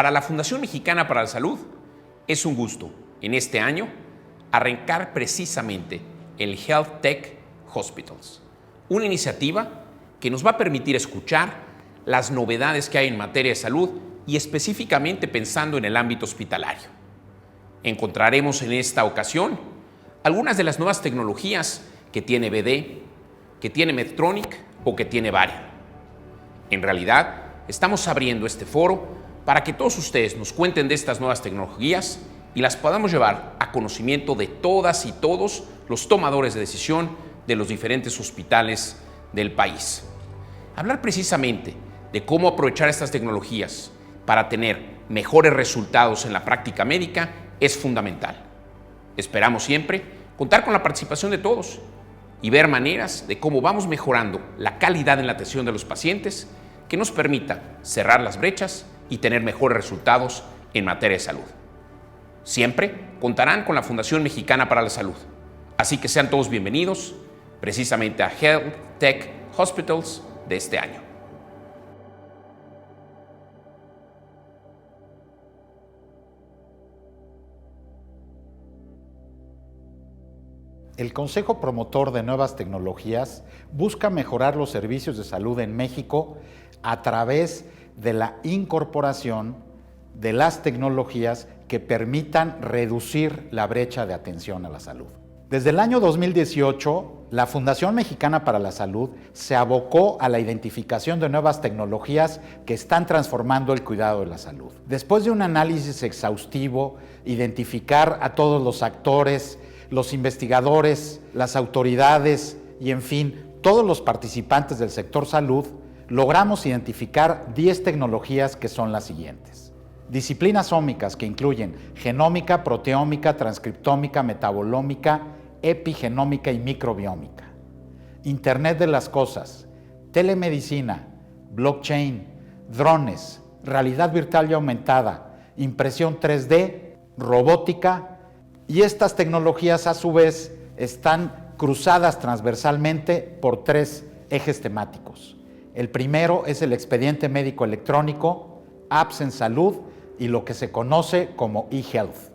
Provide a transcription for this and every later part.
Para la Fundación Mexicana para la Salud es un gusto, en este año, arrancar precisamente el Health Tech Hospitals, una iniciativa que nos va a permitir escuchar las novedades que hay en materia de salud y específicamente pensando en el ámbito hospitalario. Encontraremos en esta ocasión algunas de las nuevas tecnologías que tiene BD, que tiene Medtronic o que tiene Varian. En realidad, estamos abriendo este foro para que todos ustedes nos cuenten de estas nuevas tecnologías y las podamos llevar a conocimiento de todas y todos los tomadores de decisión de los diferentes hospitales del país. Hablar precisamente de cómo aprovechar estas tecnologías para tener mejores resultados en la práctica médica es fundamental. Esperamos siempre contar con la participación de todos y ver maneras de cómo vamos mejorando la calidad en la atención de los pacientes que nos permita cerrar las brechas y tener mejores resultados en materia de salud. Siempre contarán con la Fundación Mexicana para la Salud. Así que sean todos bienvenidos precisamente a Health Tech Hospitals de este año. El Consejo Promotor de Nuevas Tecnologías busca mejorar los servicios de salud en México a través de la incorporación de las tecnologías que permitan reducir la brecha de atención a la salud. Desde el año 2018, la Fundación Mexicana para la Salud se abocó a la identificación de nuevas tecnologías que están transformando el cuidado de la salud. Después de un análisis exhaustivo, identificar a todos los actores, los investigadores, las autoridades y, en fin, todos los participantes del sector salud, logramos identificar 10 tecnologías que son las siguientes. Disciplinas ómicas que incluyen genómica, proteómica, transcriptómica, metabolómica, epigenómica y microbiómica. Internet de las cosas, telemedicina, blockchain, drones, realidad virtual y aumentada, impresión 3D, robótica, y estas tecnologías a su vez están cruzadas transversalmente por 3 ejes temáticos. El primero es el expediente médico electrónico, apps en salud y lo que se conoce como eHealth.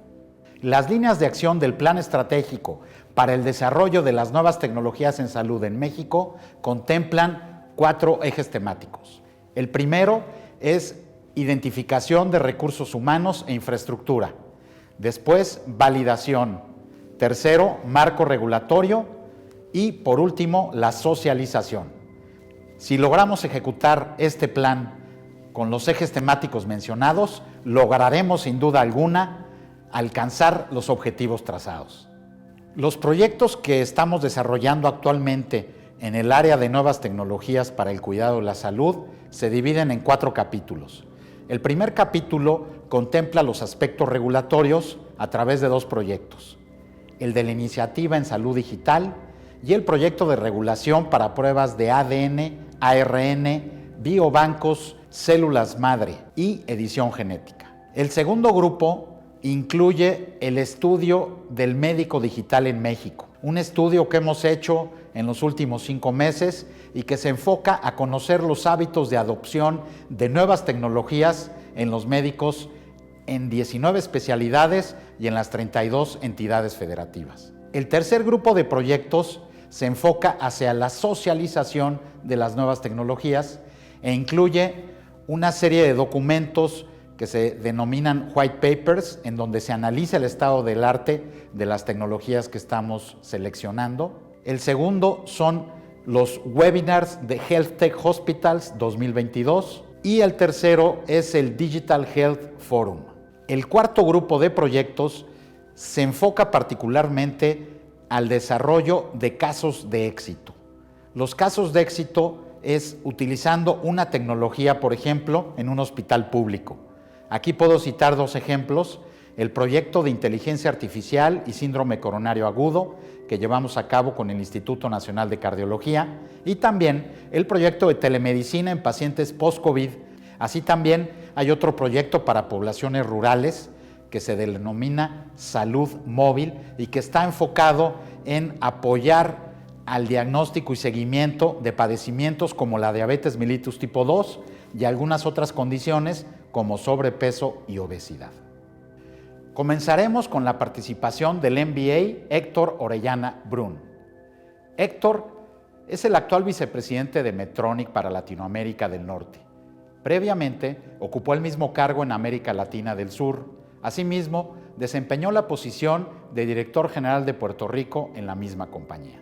Las líneas de acción del Plan Estratégico para el Desarrollo de las Nuevas Tecnologías en Salud en México contemplan 4 ejes temáticos. El primero es identificación de recursos humanos e infraestructura. Después, validación. Tercero, marco regulatorio. Y, por último, la socialización. Si logramos ejecutar este plan con los ejes temáticos mencionados, lograremos sin duda alguna alcanzar los objetivos trazados. Los proyectos que estamos desarrollando actualmente en el área de nuevas tecnologías para el cuidado de la salud se dividen en 4 capítulos. El primer capítulo contempla los aspectos regulatorios a través de 2 proyectos: el de la Iniciativa en Salud Digital y el proyecto de regulación para pruebas de ADN, ARN, biobancos, células madre y edición genética. El segundo grupo incluye el estudio del médico digital en México, un estudio que hemos hecho en los últimos 5 meses y que se enfoca a conocer los hábitos de adopción de nuevas tecnologías en los médicos en 19 especialidades y en las 32 entidades federativas. El tercer grupo de proyectos se enfoca hacia la socialización de las nuevas tecnologías e incluye una serie de documentos que se denominan white papers, en donde se analiza el estado del arte de las tecnologías que estamos seleccionando. El segundo son los webinars de Health Tech Hospitals 2022 y el tercero es el Digital Health Forum. El cuarto grupo de proyectos se enfoca particularmente al desarrollo de casos de éxito. Los casos de éxito es utilizando una tecnología, por ejemplo, en un hospital público. Aquí puedo citar 2 ejemplos: el proyecto de inteligencia artificial y síndrome coronario agudo que llevamos a cabo con el Instituto Nacional de Cardiología, y también el proyecto de telemedicina en pacientes post-COVID. Así también hay otro proyecto para poblaciones rurales que se denomina Salud Móvil y que está enfocado en apoyar al diagnóstico y seguimiento de padecimientos como la diabetes mellitus tipo 2 y algunas otras condiciones como sobrepeso y obesidad. Comenzaremos con la participación del MBA Héctor Orellana Brun. Héctor es el actual vicepresidente de Medtronic para Latinoamérica del Norte. Previamente, ocupó el mismo cargo en América Latina del Sur. Asimismo, desempeñó la posición de director general de Puerto Rico en la misma compañía.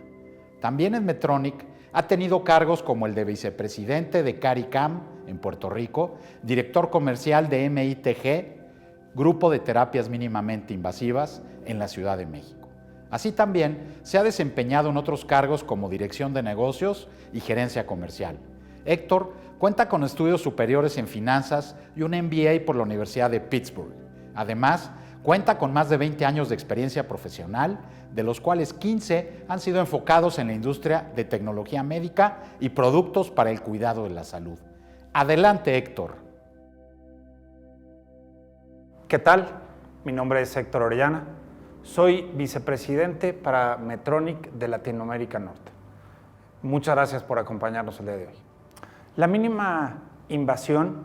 También en Medtronic ha tenido cargos como el de vicepresidente de CARICAM en Puerto Rico, director comercial de MITG, Grupo de Terapias Mínimamente Invasivas en la Ciudad de México. Así también se ha desempeñado en otros cargos como dirección de negocios y gerencia comercial. Héctor cuenta con estudios superiores en finanzas y un MBA por la Universidad de Pittsburgh. Además, cuenta con más de 20 años de experiencia profesional, de los cuales 15 han sido enfocados en la industria de tecnología médica y productos para el cuidado de la salud. Adelante, Héctor. ¿Qué tal? Mi nombre es Héctor Orellana. Soy vicepresidente para Medtronic de Latinoamérica Norte. Muchas gracias por acompañarnos el día de hoy. La mínima invasión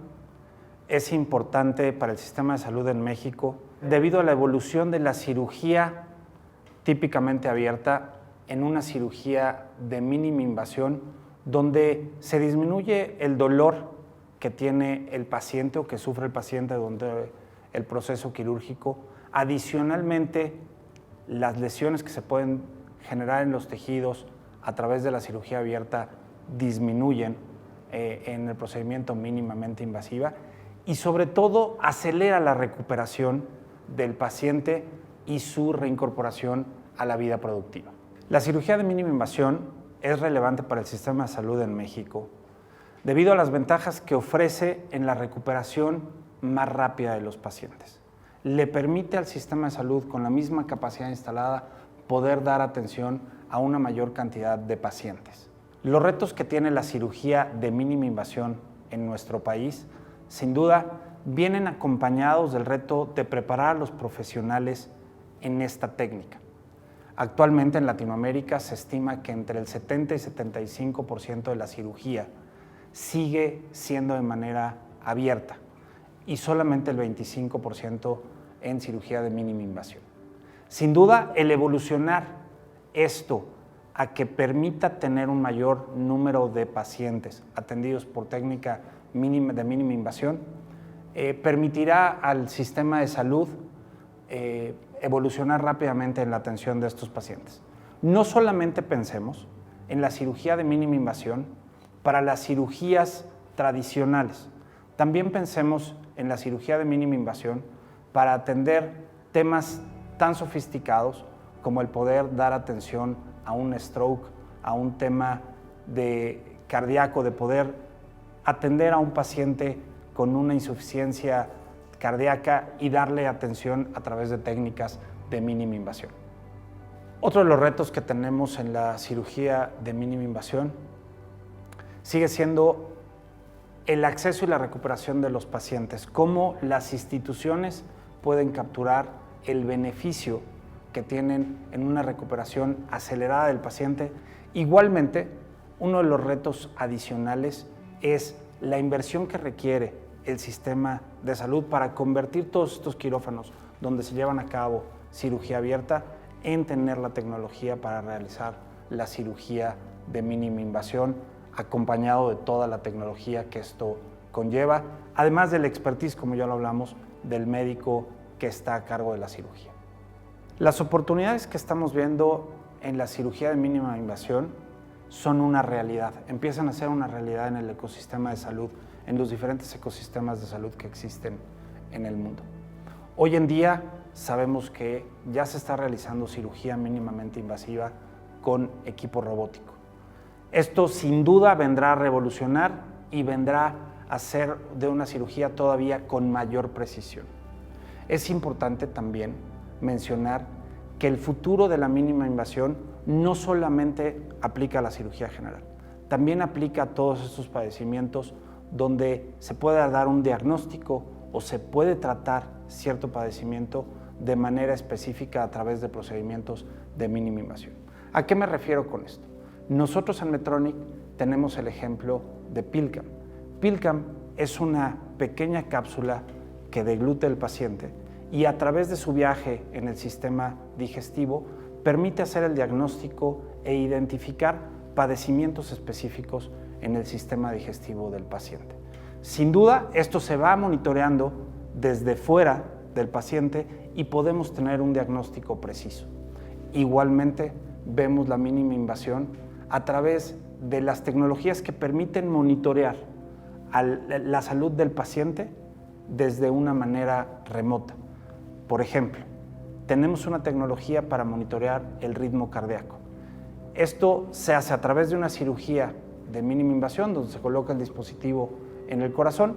es importante para el sistema de salud en México debido a la evolución de la cirugía típicamente abierta en una cirugía de mínima invasión donde se disminuye el dolor que tiene el paciente o que sufre el paciente durante el proceso quirúrgico. Adicionalmente, las lesiones que se pueden generar en los tejidos a través de la cirugía abierta disminuyen en el procedimiento mínimamente invasiva y sobre todo acelera la recuperación del paciente y su reincorporación a la vida productiva. La cirugía de mínima invasión es relevante para el sistema de salud en México debido a las ventajas que ofrece en la recuperación más rápida de los pacientes. Le permite al sistema de salud, con la misma capacidad instalada, poder dar atención a una mayor cantidad de pacientes. Los retos que tiene la cirugía de mínima invasión en nuestro país, sin duda, vienen acompañados del reto de preparar a los profesionales en esta técnica. Actualmente en Latinoamérica se estima que entre el 70 y 75% de la cirugía sigue siendo de manera abierta y solamente el 25% en cirugía de mínima invasión. Sin duda, el evolucionar esto a que permita tener un mayor número de pacientes atendidos por técnica de mínima invasión permitirá al sistema de salud evolucionar rápidamente en la atención de estos pacientes. No solamente pensemos en la cirugía de mínima invasión para las cirugías tradicionales, también pensemos en la cirugía de mínima invasión para atender temas tan sofisticados como el poder dar atención a un stroke, a un tema cardíaco, de poder atender a un paciente con una insuficiencia cardíaca y darle atención a través de técnicas de mínima invasión. Otro de los retos que tenemos en la cirugía de mínima invasión sigue siendo el acceso y la recuperación de los pacientes, cómo las instituciones pueden capturar el beneficio que tienen en una recuperación acelerada del paciente. Igualmente, uno de los retos adicionales es la inversión que requiere el sistema de salud para convertir todos estos quirófanos donde se llevan a cabo cirugía abierta en tener la tecnología para realizar la cirugía de mínima invasión, acompañado de toda la tecnología que esto conlleva, además del expertise, como ya lo hablamos, del médico que está a cargo de la cirugía. Las oportunidades que estamos viendo en la cirugía de mínima invasión son una realidad, empiezan a ser una realidad en el ecosistema de salud, en los diferentes ecosistemas de salud que existen en el mundo. Hoy en día sabemos que ya se está realizando cirugía mínimamente invasiva con equipo robótico. Esto sin duda vendrá a revolucionar y vendrá a ser de una cirugía todavía con mayor precisión. Es importante también mencionar que el futuro de la mínima invasión no solamente aplica a la cirugía general, también aplica a todos estos padecimientos donde se puede dar un diagnóstico o se puede tratar cierto padecimiento de manera específica a través de procedimientos de mínima invasión. ¿A qué me refiero con esto? Nosotros en Medtronic tenemos el ejemplo de PillCam. PillCam es una pequeña cápsula que deglute el paciente y a través de su viaje en el sistema digestivo permite hacer el diagnóstico e identificar padecimientos específicos en el sistema digestivo del paciente. Sin duda, esto se va monitoreando desde fuera del paciente y podemos tener un diagnóstico preciso. Igualmente, vemos la mínima invasión a través de las tecnologías que permiten monitorear la salud del paciente desde una manera remota. Por ejemplo, tenemos una tecnología para monitorear el ritmo cardíaco. Esto se hace a través de una cirugía de mínima invasión, donde se coloca el dispositivo en el corazón,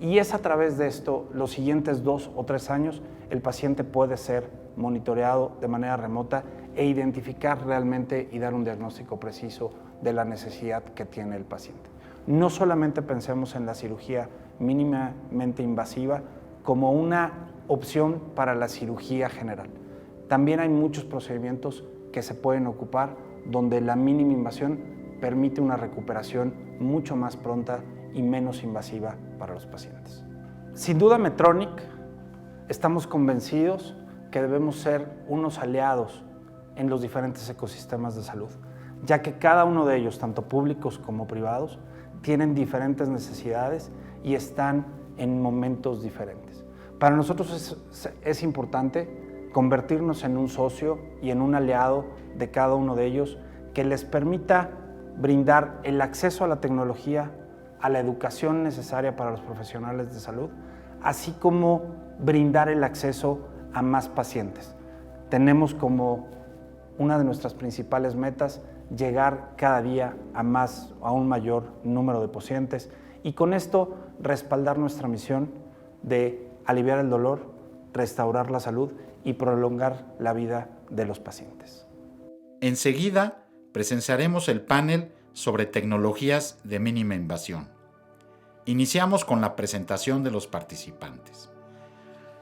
y es a través de esto, los siguientes 2 o 3 años, el paciente puede ser monitoreado de manera remota e identificar realmente y dar un diagnóstico preciso de la necesidad que tiene el paciente. No solamente pensemos en la cirugía mínimamente invasiva como una opción para la cirugía general. También hay muchos procedimientos que se pueden ocupar donde la mínima invasión permite una recuperación mucho más pronta y menos invasiva para los pacientes. Sin duda, Medtronic, estamos convencidos que debemos ser unos aliados en los diferentes ecosistemas de salud, ya que cada uno de ellos, tanto públicos como privados, tienen diferentes necesidades y están en momentos diferentes. Para nosotros es importante convertirnos en un socio y en un aliado de cada uno de ellos que les permita brindar el acceso a la tecnología, a la educación necesaria para los profesionales de salud, así como brindar el acceso a más pacientes. Tenemos como una de nuestras principales metas llegar cada día a un mayor número de pacientes y con esto respaldar nuestra misión de aliviar el dolor, restaurar la salud y prolongar la vida de los pacientes. Enseguida presenciaremos el panel sobre tecnologías de mínima invasión. Iniciamos con la presentación de los participantes.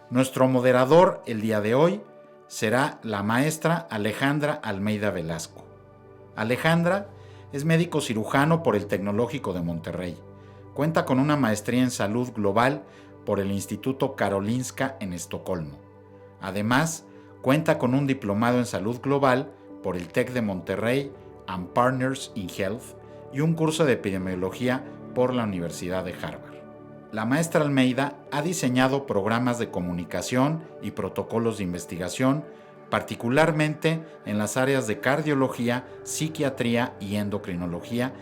Nuestro moderador el día de hoy será la maestra Alejandra Almeida Velasco. Alejandra es médico cirujano por el Tecnológico de Monterrey. Cuenta con una maestría en salud global por el Instituto Karolinska en Estocolmo. Además, cuenta con un diplomado en salud global por el TEC de Monterrey and Partners in Health y un curso de epidemiología por la Universidad de Harvard. La maestra Almeida ha diseñado programas de comunicación y protocolos de investigación, particularmente en las áreas de cardiología, psiquiatría y endocrinología,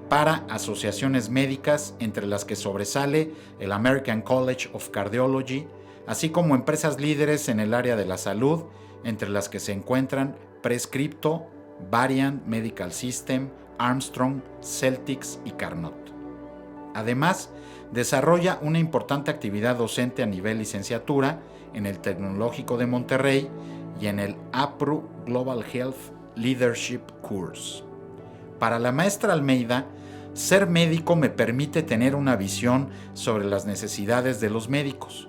para asociaciones médicas entre las que sobresale el American College of Cardiology, así como empresas líderes en el área de la salud, entre las que se encuentran Prescripto, Variant Medical System, Armstrong, Celtics y Carnot. Además, desarrolla una importante actividad docente a nivel licenciatura en el Tecnológico de Monterrey y en el APRU Global Health Leadership Course. Para la maestra Almeida, ser médico me permite tener una visión sobre las necesidades de los médicos.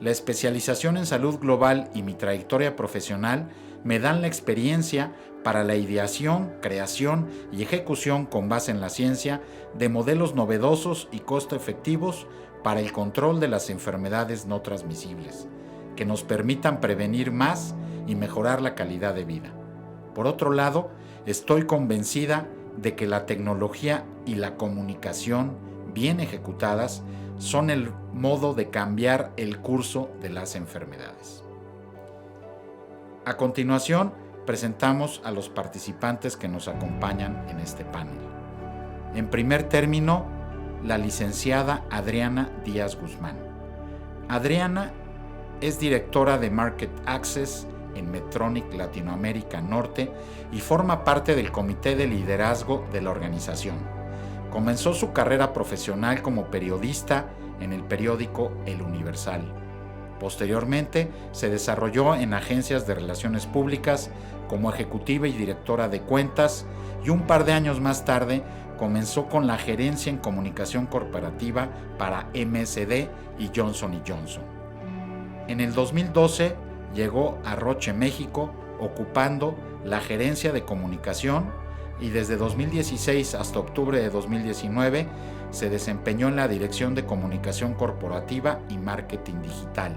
La especialización en salud global y mi trayectoria profesional me dan la experiencia para la ideación, creación y ejecución con base en la ciencia de modelos novedosos y costo efectivos para el control de las enfermedades no transmisibles, que nos permitan prevenir más y mejorar la calidad de vida. Por otro lado, estoy convencida de que la tecnología y la comunicación bien ejecutadas son el modo de cambiar el curso de las enfermedades. A continuación, presentamos a los participantes que nos acompañan en este panel. En primer término, la licenciada Adriana Díaz Guzmán. Adriana es directora de Market Access en Medtronic Latinoamérica Norte y forma parte del comité de liderazgo de la organización. Comenzó su carrera profesional como periodista en el periódico El Universal. Posteriormente, se desarrolló en agencias de relaciones públicas como ejecutiva y directora de cuentas y un par de años más tarde comenzó con la gerencia en comunicación corporativa para MSD y Johnson & Johnson. En el 2012 llegó a Roche, México, ocupando la gerencia de comunicación y desde 2016 hasta octubre de 2019 se desempeñó en la Dirección de Comunicación Corporativa y Marketing Digital,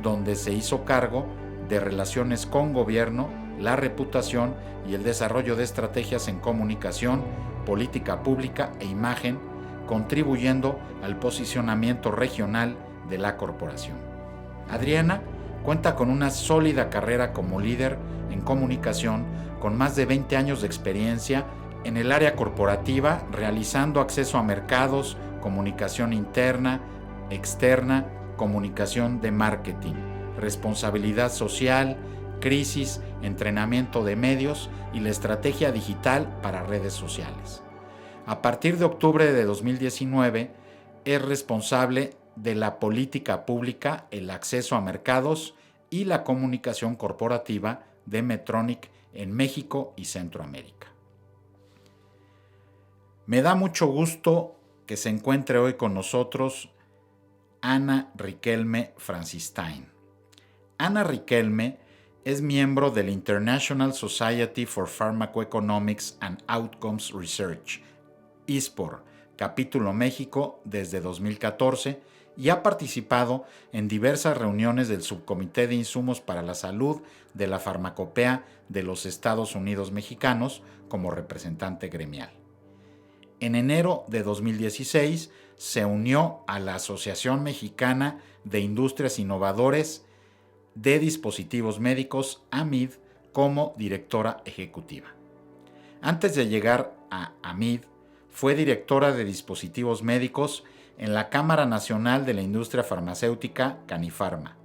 donde se hizo cargo de relaciones con gobierno, la reputación y el desarrollo de estrategias en comunicación, política pública e imagen, contribuyendo al posicionamiento regional de la corporación. Adriana cuenta con una sólida carrera como líder en comunicación, con más de 20 años de experiencia en el área corporativa, realizando acceso a mercados, comunicación interna, externa, comunicación de marketing, responsabilidad social, crisis, entrenamiento de medios y la estrategia digital para redes sociales. A partir de octubre de 2019, es responsable de la política pública, el acceso a mercados y la comunicación corporativa de Medtronic en México y Centroamérica. Me da mucho gusto que se encuentre hoy con nosotros Ana Riquelme Francistain. Ana Riquelme es miembro del International Society for Pharmacoeconomics and Outcomes Research, ISPOR, capítulo México desde 2014, y ha participado en diversas reuniones del Subcomité de Insumos para la Salud de la Farmacopea de los Estados Unidos Mexicanos como representante gremial. En enero de 2016 se unió a la Asociación Mexicana de Industrias Innovadores de Dispositivos Médicos, AMID, como directora ejecutiva. Antes de llegar a AMID, fue directora de dispositivos médicos en la Cámara Nacional de la Industria Farmacéutica, Canifarma.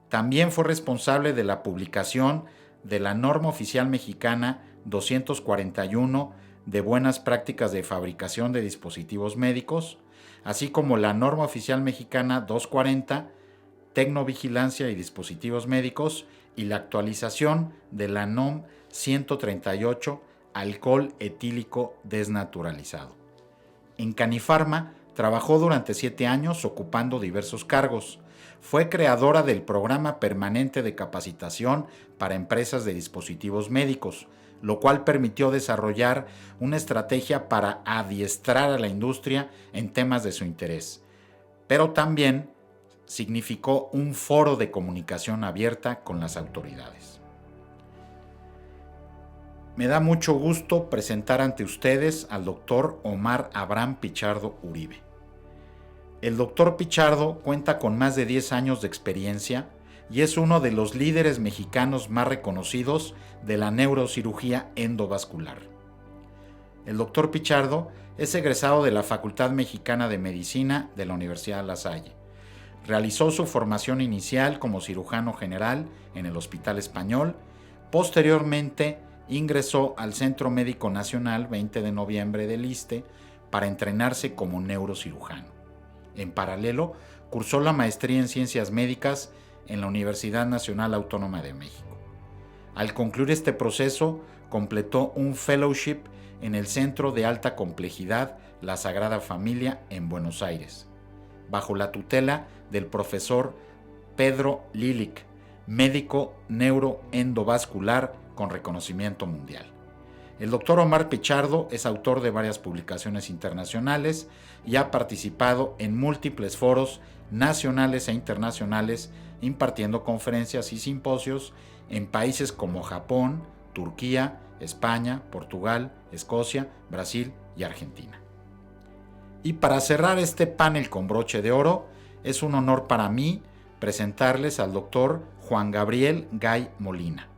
También fue responsable de la publicación de la Norma Oficial Mexicana 241 de Buenas Prácticas de Fabricación de Dispositivos Médicos, así como la Norma Oficial Mexicana 240, Tecnovigilancia y Dispositivos Médicos, y la actualización de la NOM 138, Alcohol etílico desnaturalizado. En Canifarma trabajó durante 7 años ocupando diversos cargos. Fue creadora del Programa Permanente de Capacitación para Empresas de Dispositivos Médicos, lo cual permitió desarrollar una estrategia para adiestrar a la industria en temas de su interés. Pero también significó un foro de comunicación abierta con las autoridades. Me da mucho gusto presentar ante ustedes al doctor Omar Abraham Pichardo Uribe. El doctor Pichardo cuenta con más de 10 años de experiencia y es uno de los líderes mexicanos más reconocidos de la neurocirugía endovascular. El doctor Pichardo es egresado de la Facultad Mexicana de Medicina de la Universidad La Salle. Realizó su formación inicial como cirujano general en el Hospital Español. Posteriormente, ingresó al Centro Médico Nacional 20 de noviembre del ISSSTE para entrenarse como neurocirujano. En paralelo, cursó la maestría en Ciencias Médicas en la Universidad Nacional Autónoma de México. Al concluir este proceso, completó un fellowship en el Centro de Alta Complejidad La Sagrada Familia en Buenos Aires, bajo la tutela del profesor Pedro Lilich, médico neuroendovascular con reconocimiento mundial. El doctor Omar Pichardo es autor de varias publicaciones internacionales y ha participado en múltiples foros nacionales e internacionales impartiendo conferencias y simposios en países como Japón, Turquía, España, Portugal, Escocia, Brasil y Argentina. Y para cerrar este panel con broche de oro, es un honor para mí presentarles al doctor Juan Gabriel Gay Molina.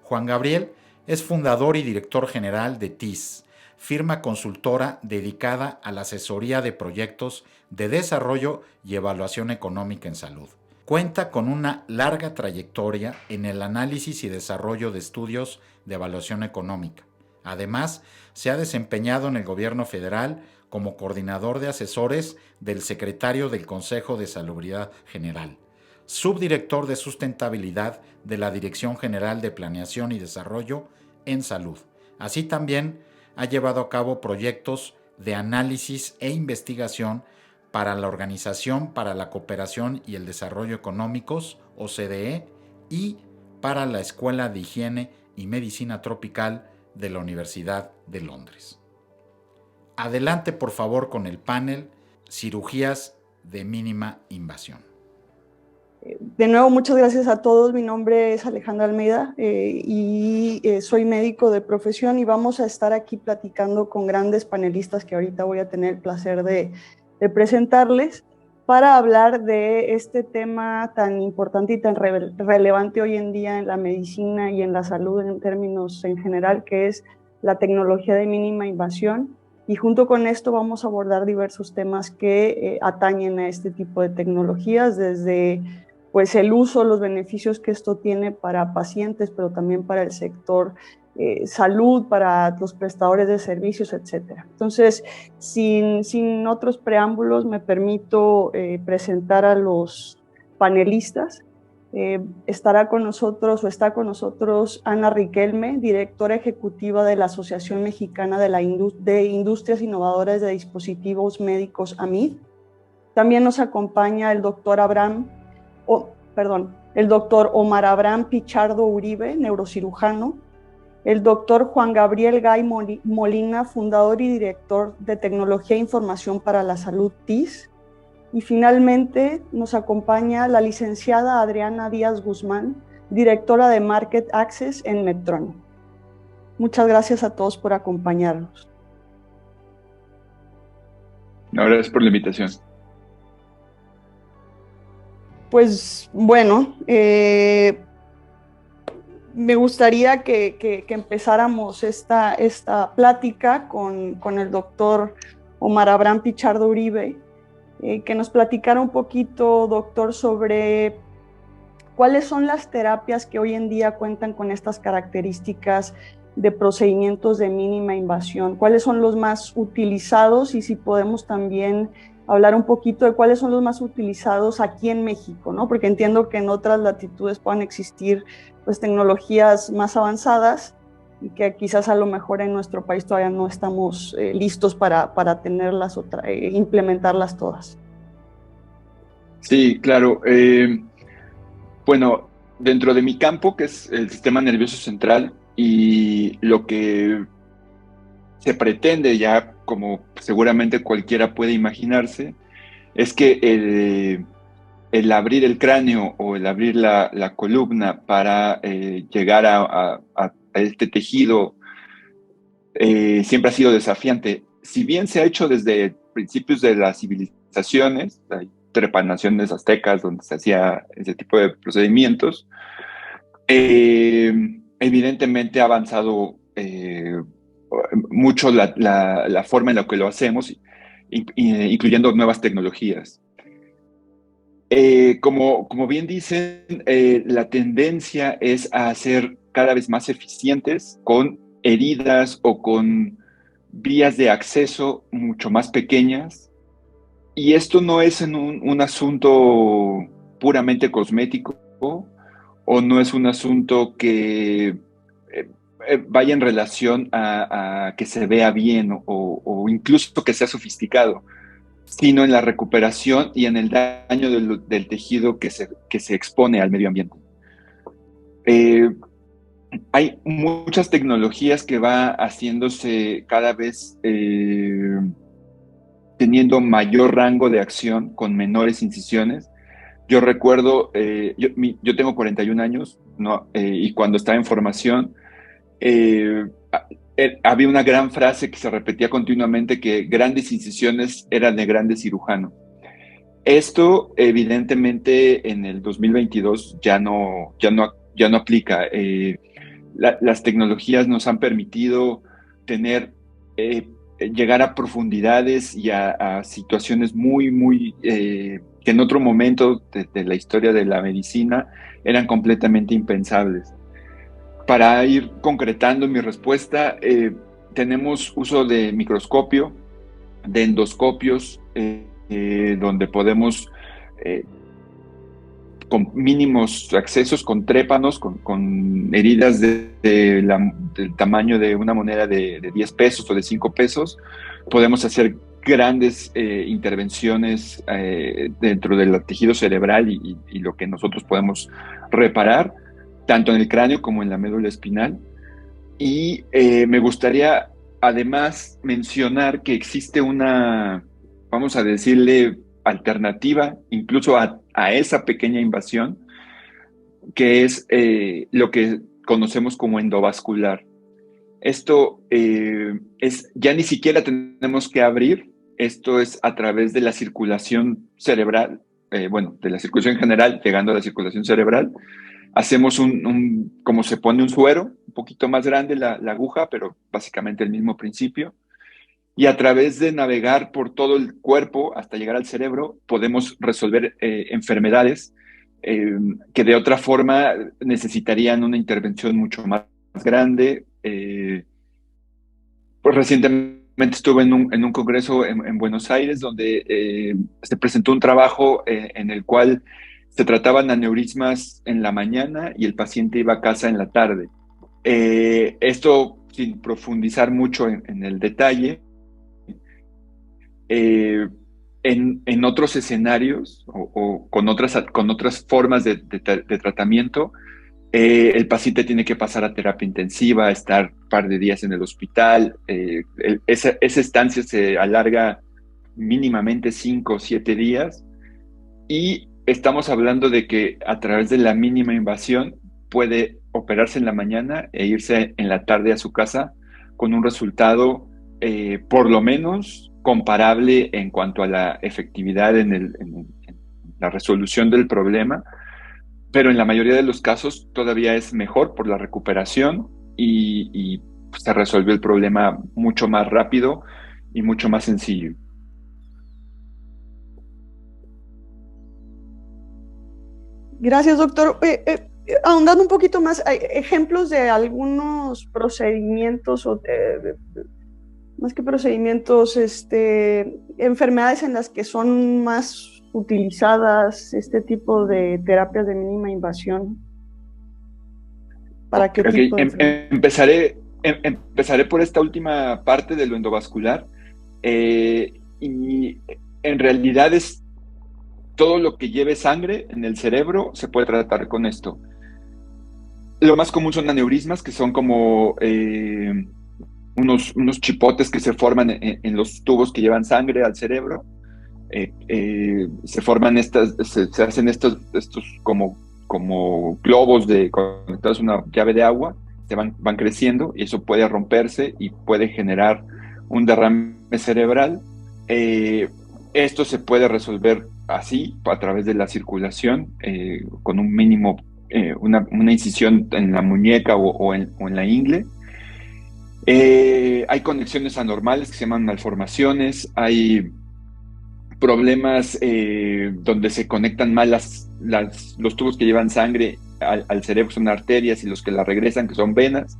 Juan Gabriel es fundador y director general de TIS, firma consultora dedicada a la asesoría de proyectos de desarrollo y evaluación económica en salud. Cuenta con una larga trayectoria en el análisis y desarrollo de estudios de evaluación económica. Además, se ha desempeñado en el gobierno federal como coordinador de asesores del secretario del Consejo de Salubridad General, subdirector de sustentabilidad de la Dirección General de Planeación y Desarrollo en Salud. Así también ha llevado a cabo proyectos de análisis e investigación para la Organización para la Cooperación y el Desarrollo Económicos, OCDE, y para la Escuela de Higiene y Medicina Tropical de la Universidad de Londres. Adelante, por favor, con el panel Cirugías de mínima invasión. De nuevo, muchas gracias a todos. Mi nombre es Alejandra Almeida y soy médico de profesión, y vamos a estar aquí platicando con grandes panelistas que ahorita voy a tener el placer de presentarles para hablar de este tema tan importante y tan relevante hoy en día en la medicina y en la salud en términos en general, que es la tecnología de mínima invasión. Y junto con esto vamos a abordar diversos temas que atañen a este tipo de tecnologías, desde pues el uso, los beneficios que esto tiene para pacientes, pero también para el sector salud, para los prestadores de servicios, etcétera. Entonces, sin otros preámbulos, me permito presentar a los panelistas. Está con nosotros Ana Riquelme, directora ejecutiva de la Asociación Mexicana de Industrias Innovadoras de Dispositivos Médicos, AMID. También nos acompaña el doctor Omar Abraham Pichardo Uribe, neurocirujano, el doctor Juan Gabriel Gay Molina, fundador y director de Tecnología e Información para la Salud, TIS, y finalmente nos acompaña la licenciada Adriana Díaz Guzmán, directora de Market Access en Medtronic. Muchas gracias a todos por acompañarnos. Gracias por la invitación. Pues bueno, me gustaría que empezáramos esta plática con el doctor Omar Abraham Pichardo Uribe, que nos platicara un poquito, doctor, sobre cuáles son las terapias que hoy en día cuentan con estas características de procedimientos de mínima invasión, cuáles son los más utilizados, y si podemos también hablar un poquito de cuáles son los más utilizados aquí en México, ¿no? Porque entiendo que en otras latitudes puedan existir pues tecnologías más avanzadas y que quizás a lo mejor en nuestro país todavía no estamos listos para tenerlas o implementarlas todas. Sí, claro. Bueno, dentro de mi campo, que es el sistema nervioso central, y lo que se pretende ya, como seguramente cualquiera puede imaginarse, es que el abrir el cráneo o el abrir la columna para llegar a este tejido siempre ha sido desafiante. Si bien se ha hecho desde principios de las civilizaciones, hay trepanaciones aztecas donde se hacía ese tipo de procedimientos, evidentemente ha avanzado mucho la forma en la que lo hacemos, incluyendo nuevas tecnologías. Como bien dicen, la tendencia es a ser cada vez más eficientes con heridas o con vías de acceso mucho más pequeñas. Y esto no es en un asunto puramente cosmético, o no es un asunto que vaya en relación a que se vea bien o incluso que sea sofisticado, sino en la recuperación y en el daño del tejido que se expone al medio ambiente. Hay muchas tecnologías que va haciéndose cada vez teniendo mayor rango de acción con menores incisiones. Yo recuerdo, yo tengo 41 años, ¿no? Y cuando estaba en formación, había una gran frase que se repetía continuamente, que grandes incisiones eran de grandes cirujanos. Esto evidentemente en el 2022 ya no aplica. Las tecnologías nos han permitido llegar a profundidades y a situaciones muy que en otro momento de la historia de la medicina eran completamente impensables. Para ir concretando mi respuesta, tenemos uso de microscopio, de endoscopios, donde podemos, con mínimos accesos, con trépanos, con heridas del tamaño de una moneda de 10 pesos o de 5 pesos, podemos hacer grandes intervenciones dentro del tejido cerebral y lo que nosotros podemos reparar, tanto en el cráneo como en la médula espinal. Y me gustaría además mencionar que existe una, vamos a decirle, alternativa incluso a esa pequeña invasión, que es lo que conocemos como endovascular. Esto es, ya ni siquiera tenemos que abrir, esto es a través de la circulación cerebral, bueno, de la circulación general, llegando a la circulación cerebral. Hacemos como se pone un suero, un poquito más grande la aguja, pero básicamente el mismo principio. Y a través de navegar por todo el cuerpo hasta llegar al cerebro, podemos resolver enfermedades que de otra forma necesitarían una intervención mucho más grande. Pues recientemente estuve en un congreso en Buenos Aires donde se presentó un trabajo en el cual se trataban aneurismas en la mañana y el paciente iba a casa en la tarde. Esto sin profundizar mucho en el detalle. En otros escenarios o con otras formas de tratamiento, el paciente tiene que pasar a terapia intensiva, estar un par de días en el hospital. Esa estancia se alarga mínimamente 5 o 7 días y estamos hablando de que a través de la mínima invasión puede operarse en la mañana e irse en la tarde a su casa con un resultado por lo menos comparable en cuanto a la efectividad en la resolución del problema, pero en la mayoría de los casos todavía es mejor por la recuperación y se resolvió el problema mucho más rápido y mucho más sencillo. Gracias, doctor. Ahondando un poquito más, ¿hay ejemplos de algunos procedimientos o más que procedimientos, enfermedades en las que son más utilizadas este tipo de terapias de mínima invasión? ¿Para qué tipo de empezaré por esta última parte de lo endovascular. Y en realidad es todo lo que lleve sangre en el cerebro se puede tratar con esto. Lo más común son aneurismas, que son como unos chipotes que se forman en los tubos que llevan sangre al cerebro. Se forman se hacen estos como globos conectados a una llave de agua, van creciendo y eso puede romperse y puede generar un derrame cerebral. Esto se puede resolver así, a través de la circulación, con un mínimo, una incisión en la muñeca o en la ingle. Hay conexiones anormales que se llaman malformaciones, hay problemas donde se conectan mal los tubos que llevan sangre al cerebro, son arterias, y los que la regresan, que son venas,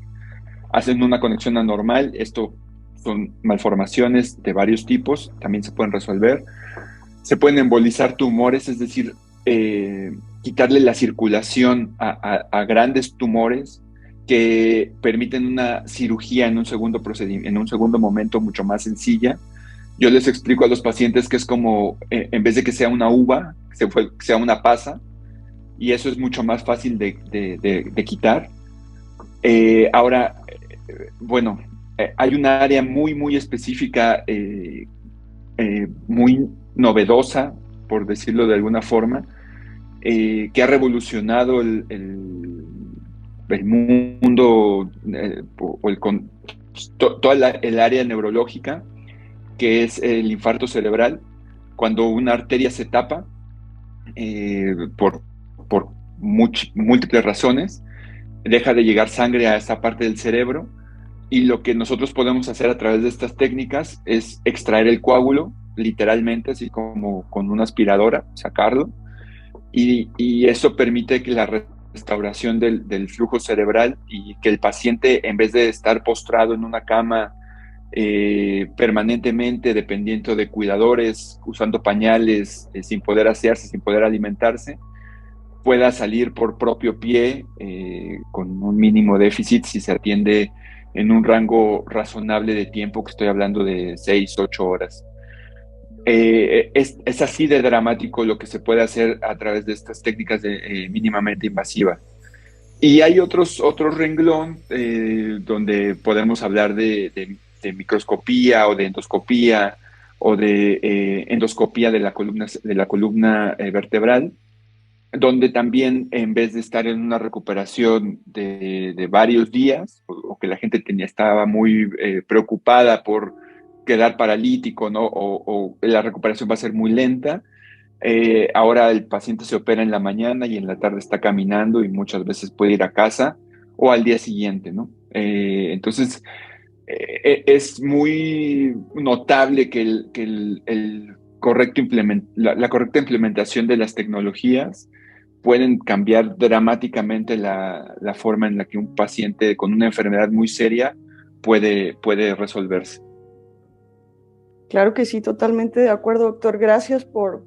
hacen una conexión anormal. Esto son malformaciones de varios tipos, también se pueden resolver. Se pueden embolizar tumores, es decir, quitarle la circulación a grandes tumores que permiten una cirugía en un segundo momento mucho más sencilla. Yo les explico a los pacientes que es como, en vez de que sea una uva, sea una pasa, y eso es mucho más fácil de quitar. Ahora, bueno, hay una área muy, muy específica, muy novedosa, por decirlo de alguna forma, que ha revolucionado el mundo, toda el área neurológica, que es el infarto cerebral. Cuando una arteria se tapa por múltiples razones, deja de llegar sangre a esa parte del cerebro, y lo que nosotros podemos hacer a través de estas técnicas es extraer el coágulo, literalmente, así como con una aspiradora, sacarlo, y eso permite que la restauración del flujo cerebral, y que el paciente, en vez de estar postrado en una cama permanentemente dependiendo de cuidadores, usando pañales, sin poder asearse, sin poder alimentarse, pueda salir por propio pie, con un mínimo déficit, si se atiende en un rango razonable de tiempo, que estoy hablando de 6-8 horas. Es así de dramático lo que se puede hacer a través de estas técnicas mínimamente invasivas. Y hay otro renglón donde podemos hablar de microscopía o de endoscopía o de endoscopía de la columna vertebral, donde también en vez de estar en una recuperación de varios días, o que la gente estaba muy preocupada por quedar paralítico, ¿no? O la recuperación va a ser muy lenta, ahora el paciente se opera en la mañana y en la tarde está caminando y muchas veces puede ir a casa o al día siguiente, ¿no? Entonces, es muy notable que la correcta implementación de las tecnologías pueden cambiar dramáticamente la forma en la que un paciente con una enfermedad muy seria puede resolverse. Claro que sí, totalmente de acuerdo, doctor. Gracias por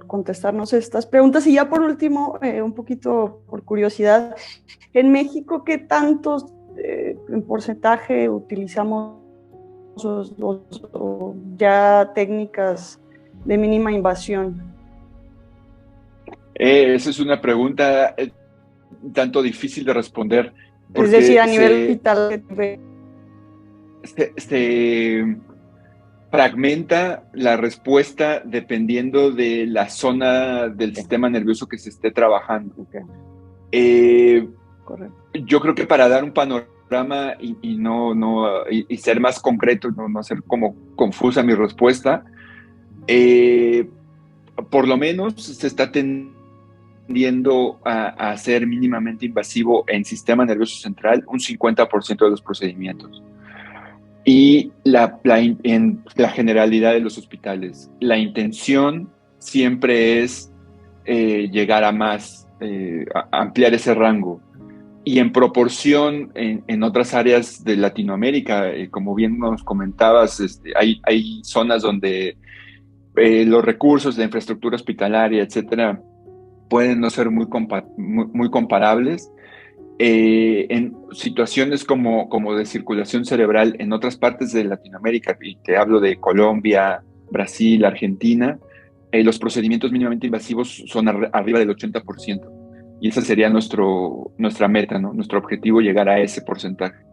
contestarnos estas preguntas. Y ya por último, un poquito por curiosidad, en México, ¿qué tantos en porcentaje utilizamos ya técnicas de mínima invasión? Esa es una pregunta un tanto difícil de responder. Es decir, a nivel hospital. Se fragmenta la respuesta dependiendo de la zona del sistema nervioso que se esté trabajando. Correcto. Yo creo que para dar un panorama y ser más concreto, no ser como confusa mi respuesta, por lo menos se está tendiendo a ser mínimamente invasivo en sistema nervioso central un 50% de los procedimientos. Y en la generalidad de los hospitales, la intención siempre es llegar a más, a ampliar ese rango. Y en proporción, en otras áreas de Latinoamérica, como bien nos comentabas, hay zonas donde los recursos, la infraestructura hospitalaria, etcétera, pueden no ser muy comparables. En situaciones como de circulación cerebral en otras partes de Latinoamérica, y te hablo de Colombia, Brasil, Argentina, los procedimientos invasivos son arriba del 80%. Y esa sería nuestra meta, ¿no? Nuestro objetivo, llegar a ese porcentaje.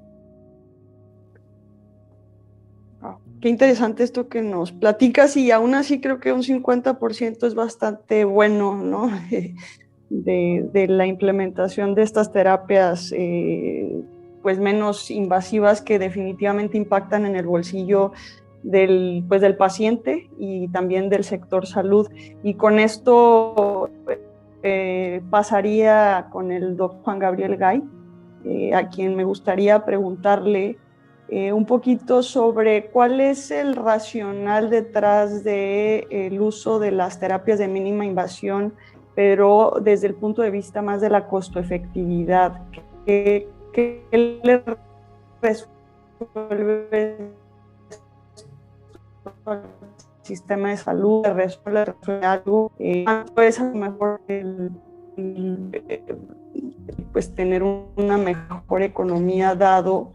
Qué interesante esto que nos platicas, y aún así creo que un 50% es bastante bueno, ¿no? De la implementación de estas terapias pues menos invasivas, que definitivamente impactan en el bolsillo del paciente y también del sector salud. Y con esto pasaría con el doctor Juan Gabriel Gay, a quien me gustaría preguntarle un poquito sobre cuál es el racional detrás del uso de las terapias de mínima invasión, pero desde el punto de vista más de la costo-efectividad. ¿Qué le resuelve al sistema de salud? ¿Le resuelve algo? ¿Cuánto es a lo mejor pues tener una mejor economía, dado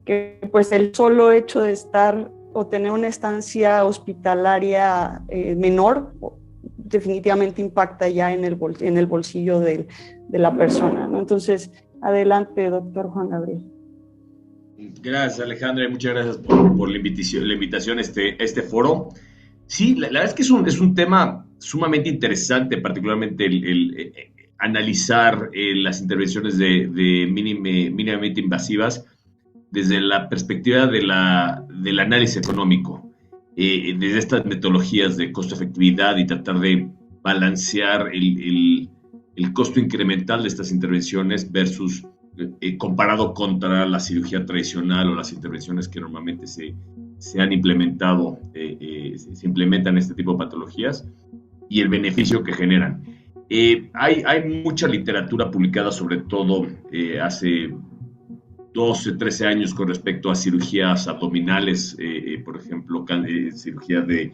que pues el solo hecho de estar o tener una estancia hospitalaria menor definitivamente impacta ya en el bolsillo de la persona, ¿no? Entonces, adelante, doctor Juan Gabriel. Gracias, Alejandra, y muchas gracias por la invitación a este foro. Sí, la verdad es que es un tema sumamente interesante, particularmente el analizar las intervenciones de mínimamente invasivas desde la perspectiva del análisis económico, desde estas metodologías de costo-efectividad, y tratar de balancear el costo incremental de estas intervenciones versus comparado contra la cirugía tradicional o las intervenciones que normalmente se han implementado, se implementan este tipo de patologías, y el beneficio que generan. Hay mucha literatura publicada, sobre todo hace 12, 13 años, con respecto a cirugías abdominales, por ejemplo, cirugía de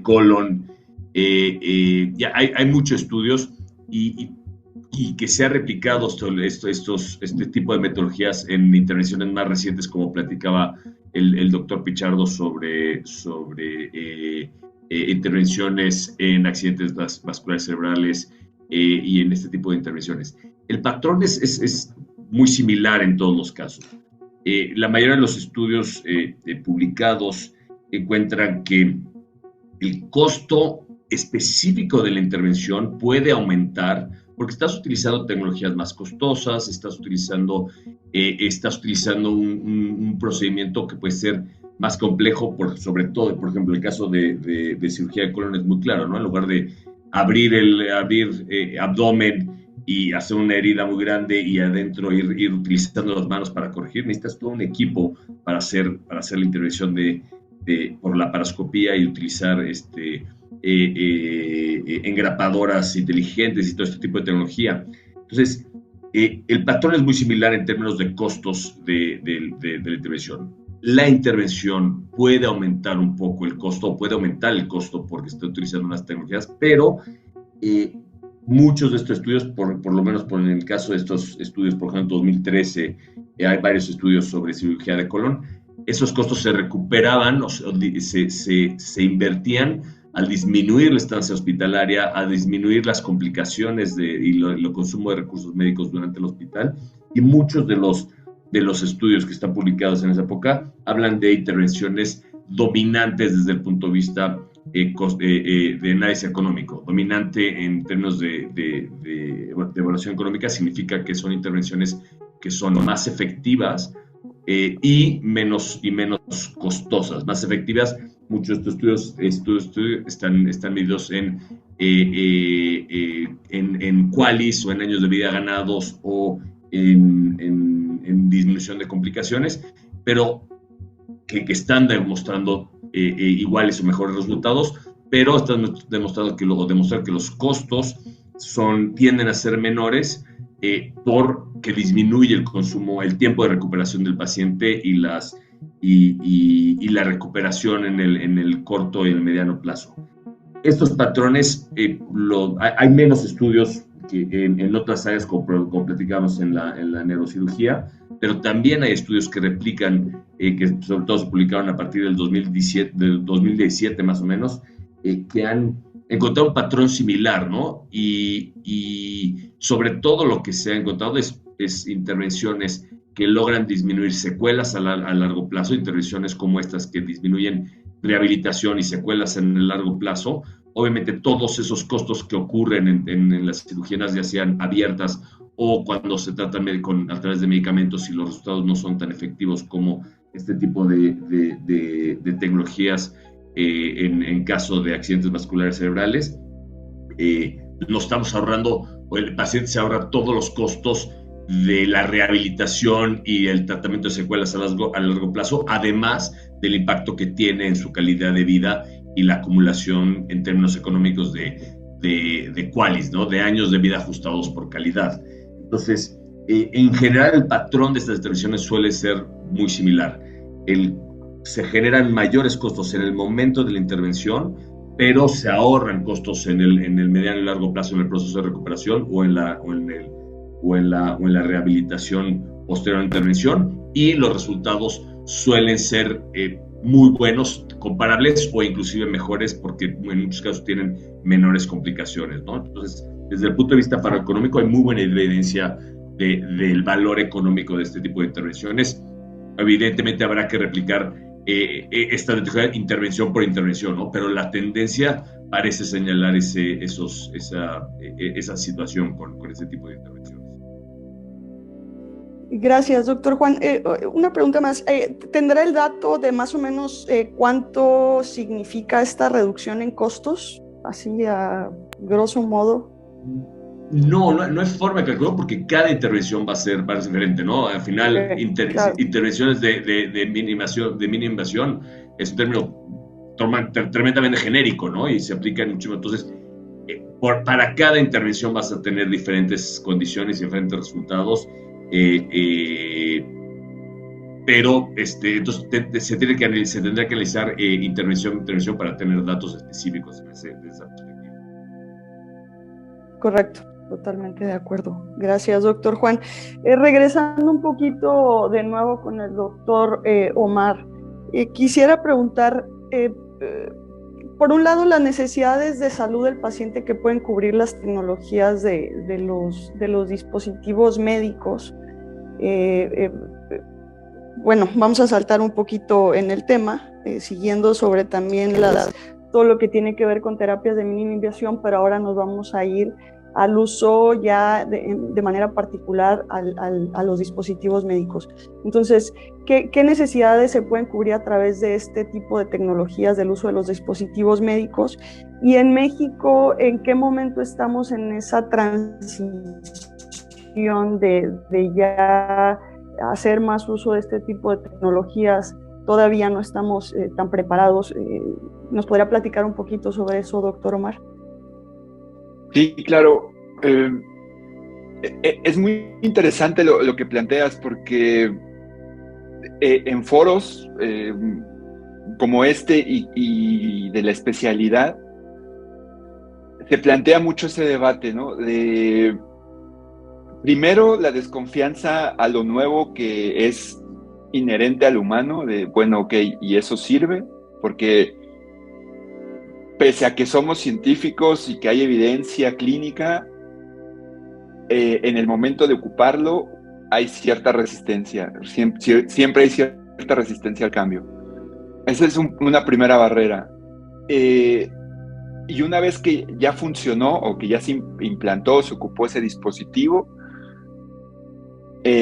colon. Ya hay muchos estudios y que se ha replicado este tipo de metodologías en intervenciones más recientes, como platicaba el doctor Pichardo sobre intervenciones en accidentes vasculares cerebrales y en este tipo de intervenciones. El patrón es muy similar en todos los casos. La mayoría de los estudios publicados encuentran que el costo específico de la intervención puede aumentar porque estás utilizando tecnologías más costosas, estás utilizando un procedimiento que puede ser más complejo, sobre todo, por ejemplo, el caso de cirugía de colon es muy claro, ¿no? En lugar de abrir abdomen y hacer una herida muy grande y adentro ir utilizando las manos para corregir, necesitas todo un equipo para hacer la intervención por la laparoscopía y utilizar engrapadoras inteligentes y todo este tipo de tecnología. Entonces, el patrón es muy similar en términos de costos de la intervención. La intervención puede aumentar un poco el costo, puede aumentar el costo porque está utilizando unas tecnologías, pero muchos de estos estudios, por lo menos en el caso de estos estudios, por ejemplo, en 2013, hay varios estudios sobre cirugía de colon, esos costos se recuperaban, se invertían al disminuir la estancia hospitalaria, a disminuir las complicaciones y el consumo de recursos médicos durante el hospital, y muchos de los estudios que están publicados en esa época hablan de intervenciones dominantes desde el punto de vista de análisis económico. Dominante en términos de evaluación económica significa que son intervenciones que son más efectivas y menos costosas. Más efectivas, muchos de estos estudios están medidos en QALYs o en años de vida ganados o en disminución de complicaciones, pero que están demostrando iguales o mejores resultados, pero están demostrando demostrar que los costos tienden a ser menores porque disminuye el consumo, el tiempo de recuperación del paciente y la recuperación en el corto y el mediano plazo. Estos patrones, hay menos estudios que en otras áreas como platicamos en la neurocirugía, pero también hay estudios que replican, que sobre todo se publicaron a partir del 2017 más o menos, que han encontrado un patrón similar, ¿no? Y sobre todo lo que se ha encontrado es intervenciones que logran disminuir secuelas a largo plazo, intervenciones como estas que disminuyen rehabilitación y secuelas en el largo plazo. Obviamente todos esos costos que ocurren en las cirugías, ya sean abiertas o cuando se tratan a través de medicamentos y los resultados no son tan efectivos como este tipo de tecnologías en caso de accidentes vasculares cerebrales, nos estamos ahorrando, o el paciente se ahorra todos los costos de la rehabilitación y el tratamiento de secuelas a largo plazo, además del impacto que tiene en su calidad de vida y la acumulación en términos económicos de QALYs, ¿no? De años de vida ajustados por calidad. Entonces, en general, el patrón de estas intervenciones suele ser muy similar. Se generan mayores costos en el momento de la intervención, pero se ahorran costos en el mediano y largo plazo en el proceso de recuperación o en la rehabilitación posterior a la intervención, y los resultados suelen ser muy buenos, comparables o inclusive mejores, porque en muchos casos tienen menores complicaciones, ¿no? Entonces, desde el punto de vista farmacoeconómico hay muy buena evidencia del valor económico de este tipo de intervenciones. Evidentemente habrá que replicar esta intervención por intervención, ¿no? Pero la tendencia parece señalar esa situación con ese tipo de intervenciones. Gracias, doctor Juan. Una pregunta más. ¿Tendrá el dato de más o menos cuánto significa esta reducción en costos? Así a grosso modo. No hay forma de calcular porque cada intervención va a ser diferente, ¿no? Al final, claro. Intervenciones de mínima invasión es un término tremendamente genérico, ¿no? Y se aplica en muchísimo. Entonces, para cada intervención vas a tener diferentes condiciones y diferentes resultados. Pero entonces se tendría que analizar intervención para tener datos específicos de esa perspectiva. Correcto, totalmente de acuerdo. Gracias, doctor Juan. Regresando un poquito de nuevo con el doctor Omar, quisiera preguntar, por un lado, las necesidades de salud del paciente que pueden cubrir las tecnologías de los dispositivos médicos. bueno, vamos a saltar un poquito en el tema, siguiendo sobre también todo lo que tiene que ver con terapias de mínima invasión, pero ahora nos vamos a ir al uso ya de manera particular a los dispositivos médicos. Entonces, ¿qué necesidades se pueden cubrir a través de este tipo de tecnologías del uso de los dispositivos médicos? Y en México, ¿en qué momento estamos en esa transición de ya hacer más uso de este tipo de tecnologías? Todavía no estamos tan preparados. ¿Nos podría platicar un poquito sobre eso, doctor Omar? Sí, claro. Es muy interesante lo que planteas porque en foros como este y de la especialidad se plantea mucho ese debate, ¿no? Primero, la desconfianza a lo nuevo que es inherente al humano, de, bueno, ok, y eso sirve, porque pese a que somos científicos y que hay evidencia clínica, en el momento de ocuparlo hay cierta resistencia, siempre hay cierta resistencia al cambio. Esa es una primera barrera. Y una vez que ya funcionó o que ya se implantó, se ocupó ese dispositivo,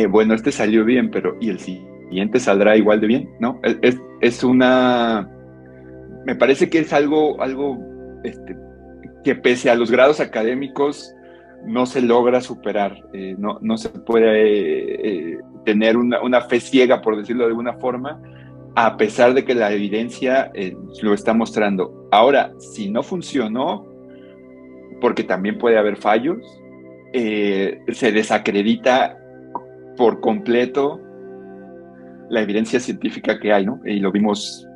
bueno, este salió bien, pero ¿y el siguiente saldrá igual de bien? ¿No? Me parece que es algo que pese a los grados académicos no se logra superar, no se puede tener una fe ciega, por decirlo de alguna forma, a pesar de que la evidencia lo está mostrando. Ahora, si no funcionó, porque también puede haber fallos, se desacredita por completo la evidencia científica que hay, ¿no? Y lo vimos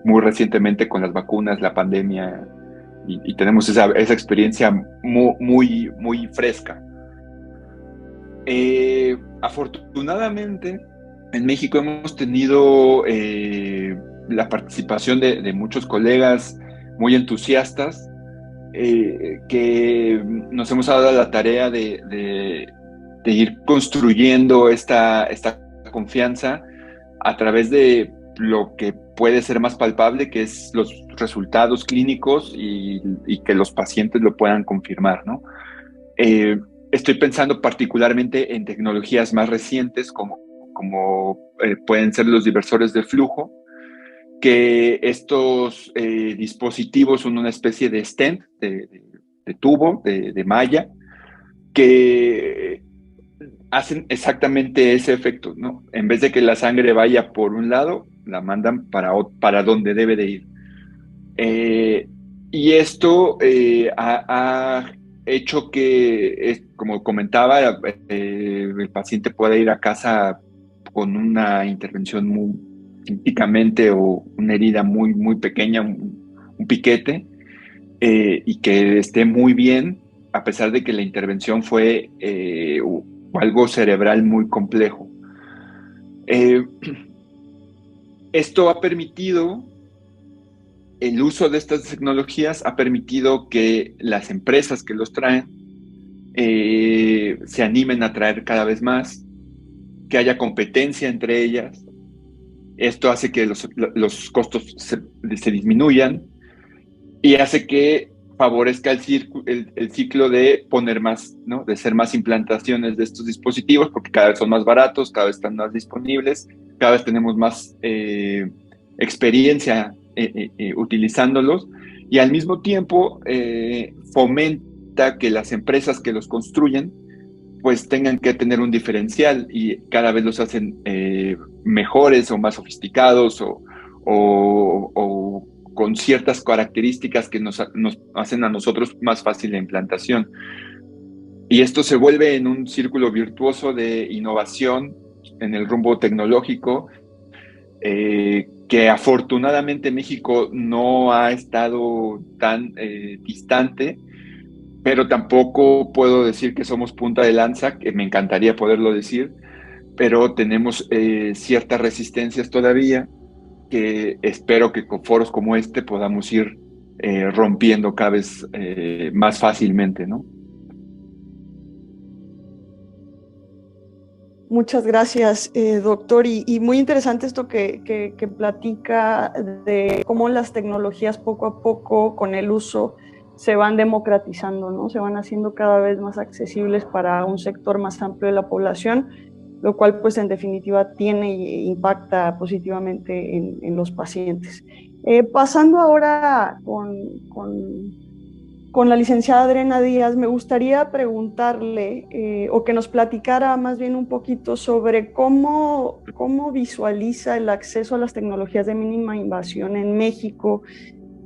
muy recientemente con las vacunas, la pandemia, y tenemos esa experiencia muy, muy fresca. Afortunadamente, en México hemos tenido la participación de muchos colegas muy entusiastas que nos hemos dado la tarea de ir construyendo esta confianza a través de lo que puede ser más palpable, que es los resultados clínicos y que los pacientes lo puedan confirmar, ¿no? Estoy pensando particularmente en tecnologías más recientes como pueden ser los diversores de flujo, que estos dispositivos son una especie de stent, de tubo, de malla, que hacen exactamente ese efecto, ¿no? En vez de que la sangre vaya por un lado, la mandan para donde debe de ir. Y esto ha hecho que, como comentaba, el paciente pueda ir a casa con una intervención típicamente o una herida muy, muy pequeña, un piquete, y que esté muy bien, a pesar de que la intervención fue algo cerebral muy complejo. Esto ha permitido, el uso de estas tecnologías ha permitido que las empresas que los traen se animen a traer cada vez más, que haya competencia entre ellas. Esto hace que los costos se disminuyan y hace que favorezca el ciclo de poner más, ¿no? De ser más implantaciones de estos dispositivos, porque cada vez son más baratos, cada vez están más disponibles, cada vez tenemos más experiencia utilizándolos, y al mismo tiempo fomenta que las empresas que los construyen pues tengan que tener un diferencial, y cada vez los hacen mejores o más sofisticados o con ciertas características que nos hacen a nosotros más fácil la implantación. Y esto se vuelve en un círculo virtuoso de innovación en el rumbo tecnológico, que afortunadamente México no ha estado tan distante, pero tampoco puedo decir que somos punta de lanza, que me encantaría poderlo decir, pero tenemos ciertas resistencias todavía, que espero que con foros como este podamos ir rompiendo cada vez más fácilmente, ¿no? Muchas gracias, doctor. Y muy interesante esto que platica de cómo las tecnologías poco a poco, con el uso, se van democratizando, ¿no? Se van haciendo cada vez más accesibles para un sector más amplio de la población, lo cual, pues, en definitiva, tiene e impacta positivamente en los pacientes. Pasando ahora con la licenciada Adriana Díaz, me gustaría preguntarle o que nos platicara más bien un poquito sobre cómo visualiza el acceso a las tecnologías de mínima invasión en México,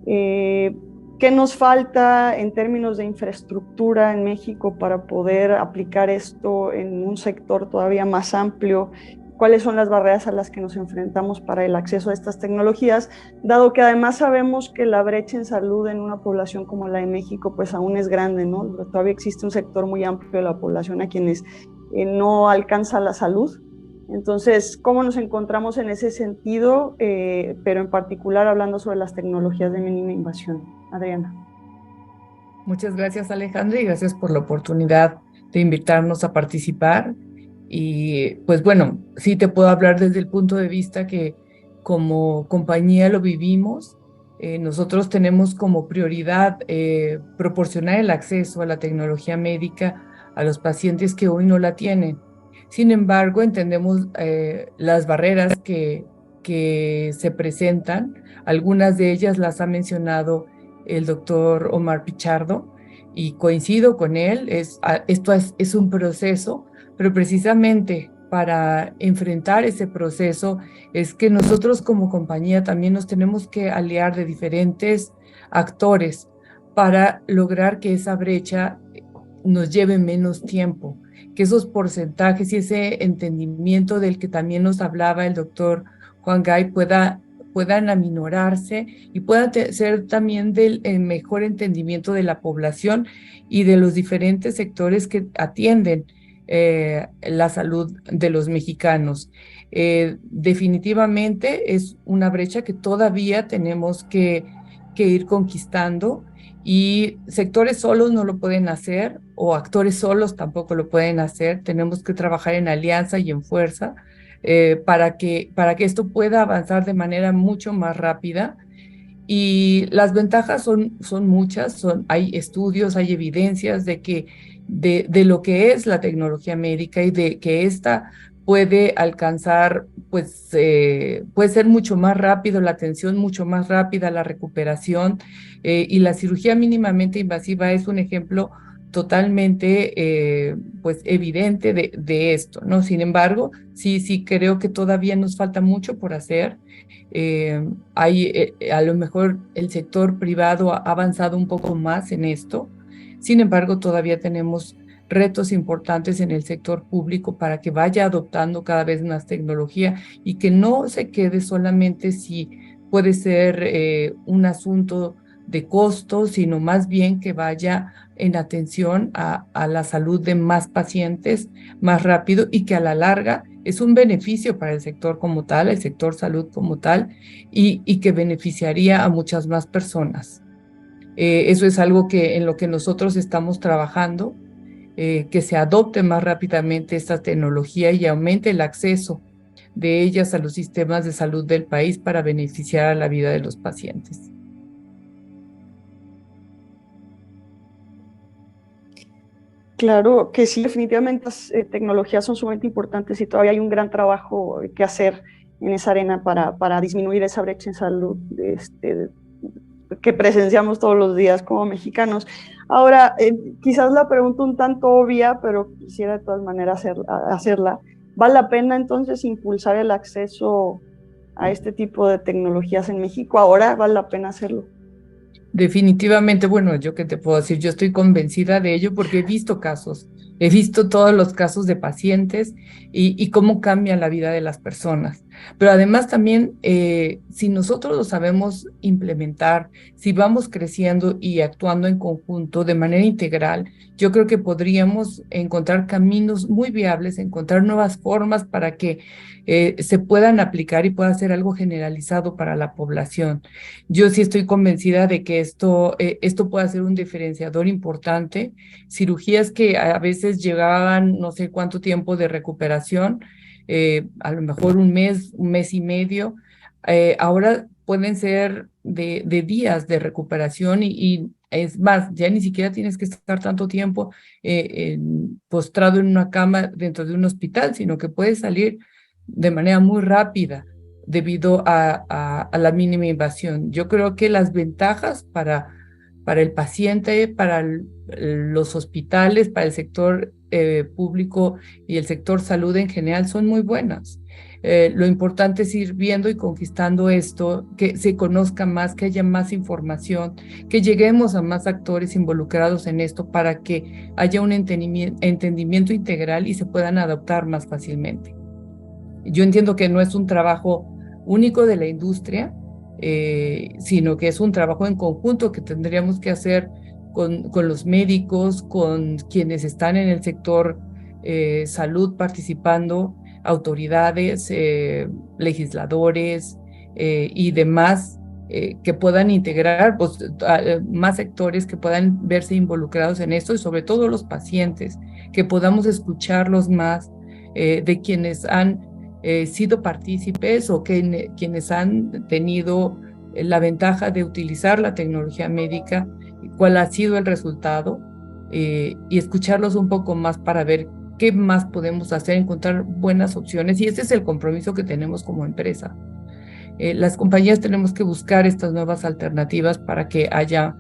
qué nos falta en términos de infraestructura en México para poder aplicar esto en un sector todavía más amplio, cuáles son las barreras a las que nos enfrentamos para el acceso a estas tecnologías, dado que además sabemos que la brecha en salud en una población como la de México pues aún es grande, ¿no? Todavía existe un sector muy amplio de la población a quienes no alcanza la salud. Entonces, ¿cómo nos encontramos en ese sentido? Pero en particular hablando sobre las tecnologías de mínima invasión. Adriana. Muchas gracias, Alejandra, y gracias por la oportunidad de invitarnos a participar. Y pues bueno, sí te puedo hablar desde el punto de vista que como compañía lo vivimos. Nosotros tenemos como prioridad proporcionar el acceso a la tecnología médica a los pacientes que hoy no la tienen. Sin embargo, entendemos las barreras que se presentan. Algunas de ellas las ha mencionado el doctor Omar Pichardo y coincido con él. Esto es un proceso, pero precisamente para enfrentar ese proceso es que nosotros como compañía también nos tenemos que aliar de diferentes actores para lograr que esa brecha nos lleve menos tiempo, que esos porcentajes y ese entendimiento del que también nos hablaba el doctor Juan Gay puedan aminorarse y puedan ser también del mejor entendimiento de la población y de los diferentes sectores que atienden la salud de los mexicanos. Definitivamente es una brecha que todavía tenemos que ir conquistando, y sectores solos no lo pueden hacer, o actores solos tampoco lo pueden hacer. Tenemos que trabajar en alianza y en fuerza para que esto pueda avanzar de manera mucho más rápida. Y las ventajas son muchas, hay estudios, hay evidencias de lo que es la tecnología médica y de que esta puede alcanzar, pues puede ser mucho más rápido la atención, mucho más rápida la recuperación, y la cirugía mínimamente invasiva es un ejemplo totalmente pues evidente de esto, ¿no? Sin embargo, sí creo que todavía nos falta mucho por hacer. A lo mejor el sector privado ha avanzado un poco más en esto. Sin embargo, todavía tenemos retos importantes en el sector público para que vaya adoptando cada vez más tecnología y que no se quede solamente si puede ser un asunto de costo, sino más bien que vaya en atención a la salud de más pacientes más rápido, y que a la larga es un beneficio para el sector como tal, el sector salud como tal, y que beneficiaría a muchas más personas. Eso es algo en lo que nosotros estamos trabajando, que se adopte más rápidamente esta tecnología y aumente el acceso de ellas a los sistemas de salud del país para beneficiar a la vida de los pacientes. Claro que sí, definitivamente las tecnologías son sumamente importantes y todavía hay un gran trabajo que hacer en esa arena para disminuir esa brecha en salud que presenciamos todos los días como mexicanos. Ahora, quizás la pregunta un tanto obvia, pero quisiera de todas maneras hacerla. ¿Vale la pena entonces impulsar el acceso a este tipo de tecnologías en México? ¿Ahora vale la pena hacerlo? Definitivamente, bueno, yo qué te puedo decir, yo estoy convencida de ello porque he visto casos, he visto todos los casos de pacientes y cómo cambia la vida de las personas. Pero además también, si nosotros lo sabemos implementar, si vamos creciendo y actuando en conjunto de manera integral, yo creo que podríamos encontrar caminos muy viables, encontrar nuevas formas para que se puedan aplicar y pueda ser algo generalizado para la población. Yo sí estoy convencida de que esto pueda ser un diferenciador importante. Cirugías que a veces veces llegaban no sé cuánto tiempo de recuperación, a lo mejor un mes y medio. Ahora pueden ser de días de recuperación y es más, ya ni siquiera tienes que estar tanto tiempo postrado en una cama dentro de un hospital, sino que puedes salir de manera muy rápida debido a la mínima invasión. Yo creo que las ventajas para el paciente, para los hospitales, para el sector público y el sector salud en general son muy buenas. Lo importante es ir viendo y conquistando esto, que se conozca más, que haya más información, que lleguemos a más actores involucrados en esto para que haya un entendimiento integral y se puedan adaptar más fácilmente. Yo entiendo que no es un trabajo único de la industria, sino que es un trabajo en conjunto que tendríamos que hacer con los médicos, con quienes están en el sector salud participando, autoridades, legisladores y demás que puedan integrar pues, más sectores que puedan verse involucrados en esto y sobre todo los pacientes, que podamos escucharlos más de quienes han sido partícipes o quienes han tenido la ventaja de utilizar la tecnología médica, cuál ha sido el resultado y escucharlos un poco más para ver qué más podemos hacer, encontrar buenas opciones y ese es el compromiso que tenemos como empresa. Las compañías tenemos que buscar estas nuevas alternativas para que haya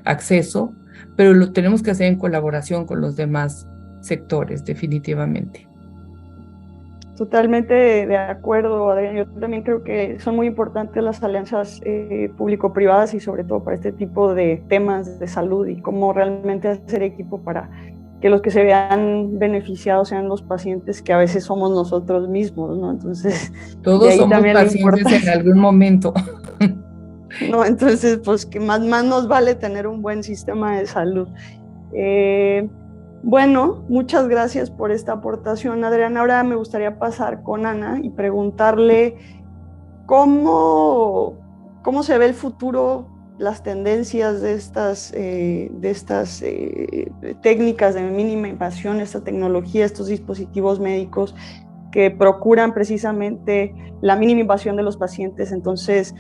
acceso, pero lo tenemos que hacer en colaboración con los demás sectores, definitivamente. Totalmente de acuerdo, Adrián. Yo también creo que son muy importantes las alianzas público-privadas y sobre todo para este tipo de temas de salud y cómo realmente hacer equipo para que los que se vean beneficiados sean los pacientes que a veces somos nosotros mismos, ¿no? Entonces, todos somos pacientes en algún momento. No, entonces, pues que más nos vale tener un buen sistema de salud. Bueno, muchas gracias por esta aportación, Adrián. Ahora me gustaría pasar con Ana y preguntarle cómo se ve el futuro, las tendencias de estas técnicas de mínima invasión, esta tecnología, estos dispositivos médicos que procuran precisamente la mínima invasión de los pacientes, entonces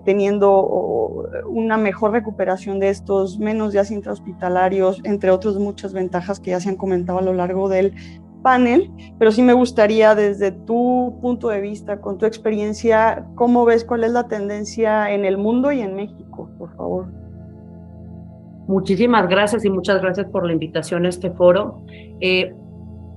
teniendo una mejor recuperación de estos, menos días intrahospitalarios, entre otras muchas ventajas que ya se han comentado a lo largo del panel, pero sí me gustaría desde tu punto de vista, con tu experiencia, ¿cómo ves cuál es la tendencia en el mundo y en México, por favor? Muchísimas gracias y muchas gracias por la invitación a este foro.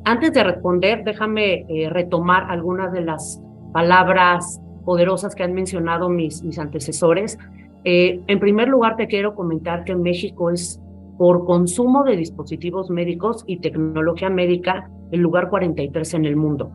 Antes de responder, déjame retomar algunas de las palabras poderosas que han mencionado mis antecesores. En primer lugar, te quiero comentar que México es, por consumo de dispositivos médicos y tecnología médica, el lugar 43 en el mundo.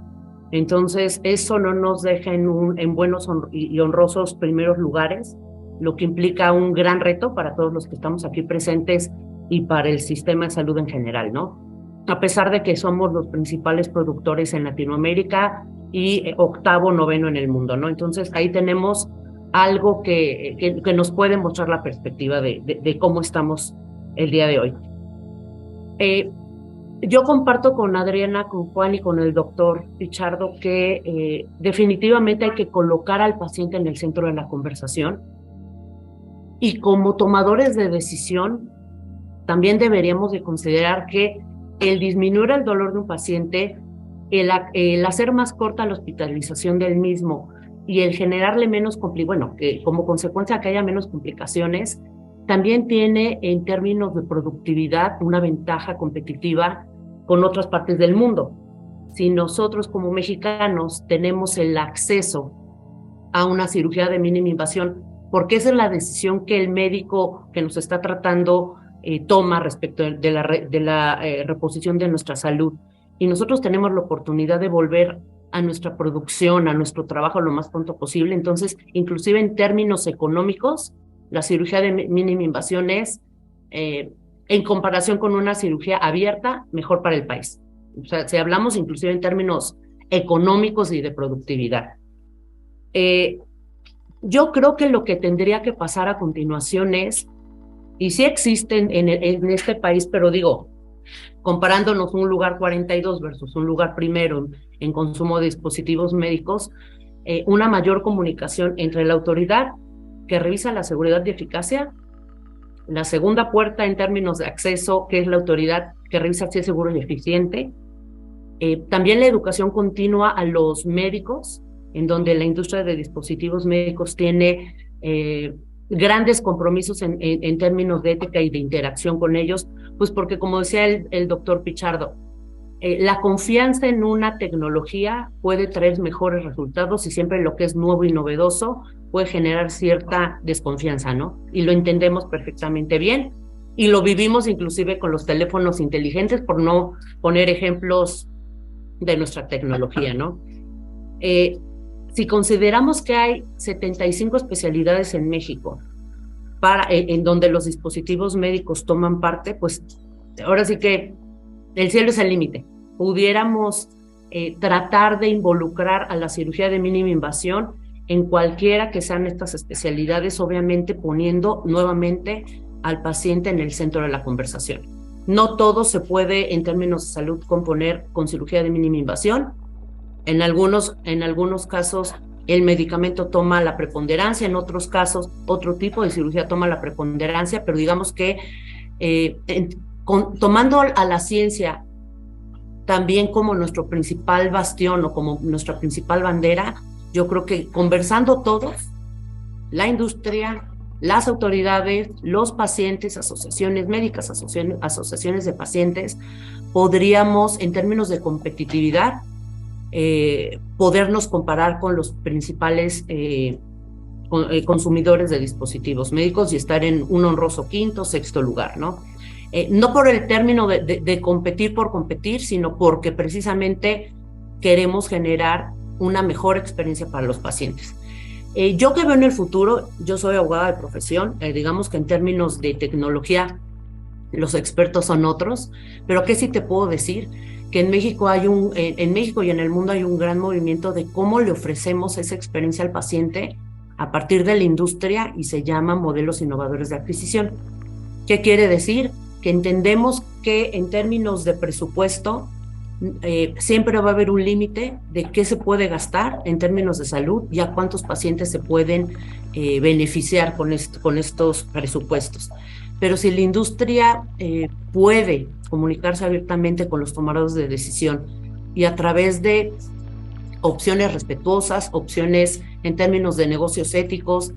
Entonces, eso no nos deja en buenos y honrosos primeros lugares, lo que implica un gran reto para todos los que estamos aquí presentes y para el sistema de salud en general, ¿no? A pesar de que somos los principales productores en Latinoamérica y octavo, noveno en el mundo, ¿no? Entonces, ahí tenemos algo que nos puede mostrar la perspectiva de cómo estamos el día de hoy. Yo comparto con Adriana, con Juan y con el doctor Pichardo que definitivamente hay que colocar al paciente en el centro de la conversación y como tomadores de decisión también deberíamos de considerar que el disminuir el dolor de un paciente, el hacer más corta la hospitalización del mismo y el generarle menos que como consecuencia que haya menos complicaciones, también tiene en términos de productividad una ventaja competitiva con otras partes del mundo. Si nosotros como mexicanos tenemos el acceso a una cirugía de mínima invasión, porque esa es la decisión que el médico que nos está tratando toma respecto de la reposición de nuestra salud, y nosotros tenemos la oportunidad de volver a nuestra producción, a nuestro trabajo lo más pronto posible, entonces inclusive en términos económicos, la cirugía de mínima invasión es, en comparación con una cirugía abierta, mejor para el país. O sea, si hablamos inclusive en términos económicos y de productividad. Yo creo que lo que tendría que pasar a continuación es, y sí existen en este país, pero digo, Comparándonos un lugar 42 versus un lugar primero en consumo de dispositivos médicos, una mayor comunicación entre la autoridad que revisa la seguridad y eficacia, la segunda puerta en términos de acceso, que es la autoridad que revisa si es seguro y eficiente, también la educación continua a los médicos, en donde la industria de dispositivos médicos tiene grandes compromisos en términos de ética y de interacción con ellos, pues porque, como decía el doctor Pichardo, la confianza en una tecnología puede traer mejores resultados y siempre lo que es nuevo y novedoso puede generar cierta desconfianza, ¿no? Y lo entendemos perfectamente bien y lo vivimos inclusive con los teléfonos inteligentes, por no poner ejemplos de nuestra tecnología, ¿no? Si consideramos que hay 75 especialidades en México en donde los dispositivos médicos toman parte, pues ahora sí que el cielo es el límite. Pudiéramos tratar de involucrar a la cirugía de mínima invasión en cualquiera que sean estas especialidades, obviamente poniendo nuevamente al paciente en el centro de la conversación. No todo se puede, en términos de salud, componer con cirugía de mínima invasión. En algunos casos, el medicamento toma la preponderancia, en otros casos, otro tipo de cirugía toma la preponderancia, pero digamos que tomando a la ciencia también como nuestro principal bastión o como nuestra principal bandera, yo creo que conversando todos, la industria, las autoridades, los pacientes, asociaciones médicas, asociaciones de pacientes, podríamos, en términos de competitividad, podernos comparar con los principales consumidores de dispositivos médicos y estar en un honroso quinto, sexto lugar, ¿no? No por el término de competir por competir, sino porque precisamente queremos generar una mejor experiencia para los pacientes. Yo que veo en el futuro, yo soy abogada de profesión, digamos que en términos de tecnología los expertos son otros, pero ¿qué sí te puedo decir? Que en México y en el mundo hay un gran movimiento de cómo le ofrecemos esa experiencia al paciente a partir de la industria y se llama modelos innovadores de adquisición. ¿Qué quiere decir? Que entendemos que en términos de presupuesto siempre va a haber un límite de qué se puede gastar en términos de salud y a cuántos pacientes se pueden beneficiar con estos presupuestos. Pero si la industria puede comunicarse abiertamente con los tomadores de decisión y a través de opciones respetuosas, opciones en términos de negocios éticos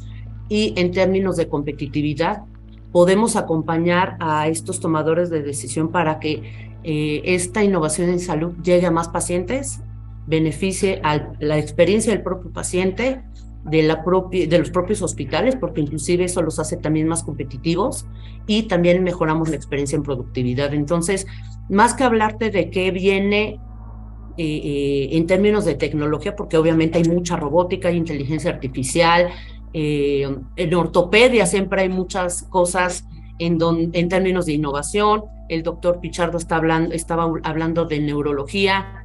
y en términos de competitividad, podemos acompañar a estos tomadores de decisión para que esta innovación en salud llegue a más pacientes, beneficie a la experiencia del propio paciente, de los propios hospitales, porque inclusive eso los hace también más competitivos y también mejoramos la experiencia en productividad. Entonces, más que hablarte de qué viene en términos de tecnología, porque obviamente hay mucha robótica, hay inteligencia artificial, en ortopedia siempre hay muchas cosas en términos de innovación. El doctor Pichardo estaba hablando de neurología,